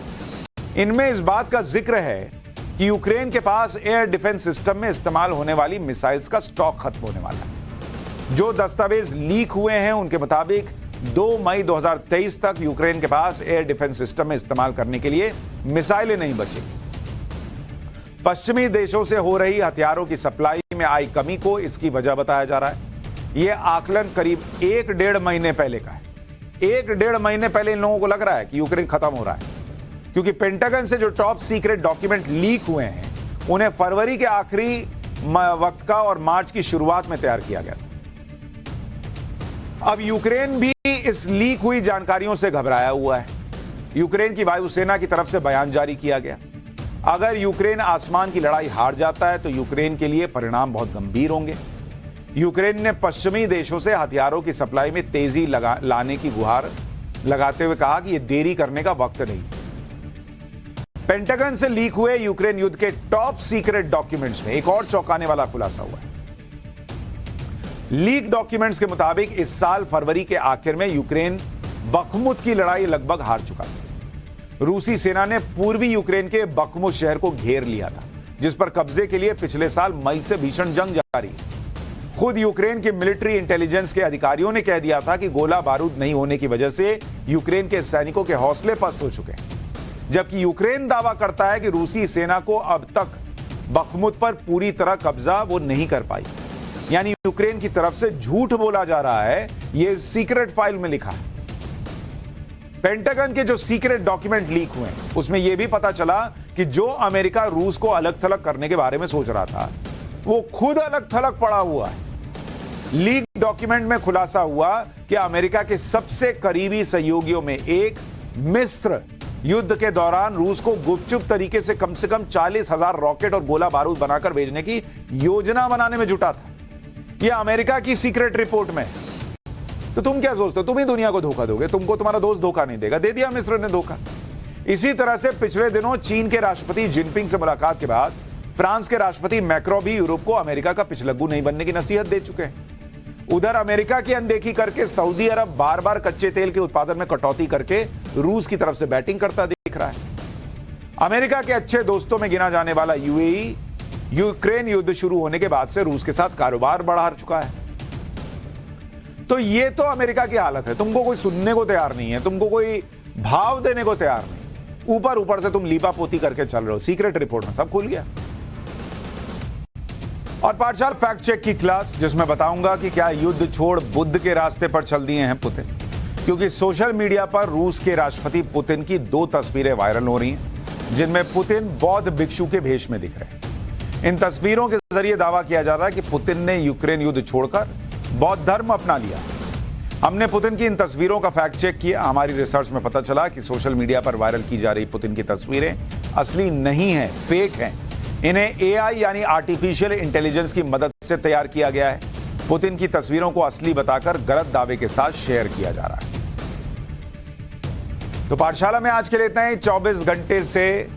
इनमें इस बात का जिक्र है कि यूक्रेन के पास एयर डिफेंस सिस्टम में इस्तेमाल होने वाली मिसाइल्स का स्टॉक खत्म होने वाला है। जो दस्तावेज लीक हुए हैं उनके मुताबिक 2 मई 2023 तक यूक्रेन के पास एयर डिफेंस सिस्टम में इस्तेमाल करने के लिए मिसाइलें नहीं बचेंगी। पश्चिमी देशों से हो रही हथियारों की सप्लाई में आई कमी को इसकी वजह बताया जा रहा है। यह आकलन करीब 1-1.5 महीने पहले का है। 1-1.5 महीने पहले इन लोगों को लग रहा है कि यूक्रेन खत्म हो रहा है, क्योंकि पेंटागन से जो टॉप सीक्रेट डॉक्यूमेंट लीक हुए हैं उन्हें फरवरी के आखिरी वक्त का और मार्च की शुरुआत में तैयार किया गया। अब यूक्रेन भी इस लीक हुई जानकारियों से घबराया हुआ है। यूक्रेन की वायुसेना की तरफ से बयान जारी किया गया। अगर यूक्रेन आसमान की लड़ाई हार जाता है तो यूक्रेन के लिए परिणाम बहुत गंभीर होंगे। यूक्रेन ने पश्चिमी देशों से हथियारों की सप्लाई में तेजी लाने की गुहार लगाते हुए कहा कि यह देरी करने का वक्त नहीं। पेंटागन से लीक हुए यूक्रेन युद्ध के टॉप सीक्रेट डॉक्यूमेंट्स में एक और चौंकाने वाला खुलासा हुआ है। लीक डॉक्यूमेंट्स के मुताबिक इस साल फरवरी के आखिर में यूक्रेन बखमुत की लड़ाई लगभग हार चुका था। रूसी सेना ने पूर्वी यूक्रेन के बखमुत शहर को घेर लिया था, जिस पर कब्जे के लिए पिछले साल मई से भीषण जंग जारी है। खुद यूक्रेन के मिलिट्री इंटेलिजेंस के अधिकारियों ने कह दिया था कि गोला बारूद नहीं होने की वजह से यूक्रेन के सैनिकों के हौसले पस्त हो चुके हैं, जबकि यूक्रेन दावा करता है कि रूसी सेना को अब तक बखमुत पर पूरी तरह कब्जा वो नहीं कर पाई। यानी यूक्रेन की तरफ से झूठ बोला जा रहा है, यह सीक्रेट फाइल में लिखा है। पेंटागन के जो सीक्रेट डॉक्यूमेंट लीक हुए हैं उसमें यह भी पता चला कि जो अमेरिका रूस को अलग थलग करने के बारे में सोच रहा था वो खुद अलग थलग पड़ा हुआ है। लीक डॉक्यूमेंट में खुलासा हुआ कि अमेरिका के सबसे करीबी सहयोगियों में एक मिस्र युद्ध के दौरान रूस को गुपचुप तरीके से कम 40,000 रॉकेट और गोला बारूद बनाकर भेजने की योजना बनाने में जुटा था। यह अमेरिका की सीक्रेट रिपोर्ट में। तो तुम क्या सोचते हो, तुम ही दुनिया को धोखा दोगे? तुमको तुम्हारा दोस्त धोखा नहीं देगा। दे दिया मिस्र ने धोखा। इसी तरह से पिछले दिनों चीन के राष्ट्रपति जिनपिंग से मुलाकात के बाद फ्रांस के राष्ट्रपति मैक्रो भी यूरोप को अमेरिका का पिछलग्गू नहीं बनने की नसीहत दे चुके हैं। उधर अमेरिका की अनदेखी करके सऊदी अरब बार बार कच्चे तेल के उत्पादन में कटौती करके रूस की तरफ से बैटिंग करता दिख रहा है। अमेरिका के अच्छे दोस्तों में गिना जाने वाला यूएई यूक्रेन युद्ध शुरू होने के बाद से रूस के साथ कारोबार बढ़ा चुका है। तो ये तो अमेरिका की हालत है, तुमको कोई सुनने को तैयार नहीं है, तुमको कोई भाव देने को तैयार नहीं, ऊपर ऊपर से तुम लीपापोती करके चल रहे हो। सीक्रेट रिपोर्ट में सब खुल गया। और पाठशाला फैक्ट चेक की क्लास, जिसमें बताऊंगा कि क्या युद्ध छोड़ बुद्ध के रास्ते पर चल दिए हैं पुतिन, क्योंकि सोशल मीडिया पर रूस के राष्ट्रपति पुतिन की 2 तस्वीरें वायरल हो रही हैं, जिनमें पुतिन बौद्ध भिक्षु के भेष में दिख रहे हैं। इन तस्वीरों के जरिए दावा किया जा रहा है कि पुतिन ने यूक्रेन युद्ध छोड़कर बौद्ध धर्म अपना लिया। हमने पुतिन की इन तस्वीरों का फैक्ट चेक किया। हमारी रिसर्च में पता चला कि सोशल मीडिया पर वायरल की जा रही पुतिन की तस्वीरें असली नहीं है, फेक हैं। इन्हें एआई यानी आर्टिफिशियल इंटेलिजेंस की मदद से तैयार किया गया है। पुतिन की तस्वीरों को असली बताकर गलत दावे के साथ शेयर किया जा रहा है। तो पाठशाला में आज के लिए इतना ही। 24 घंटे से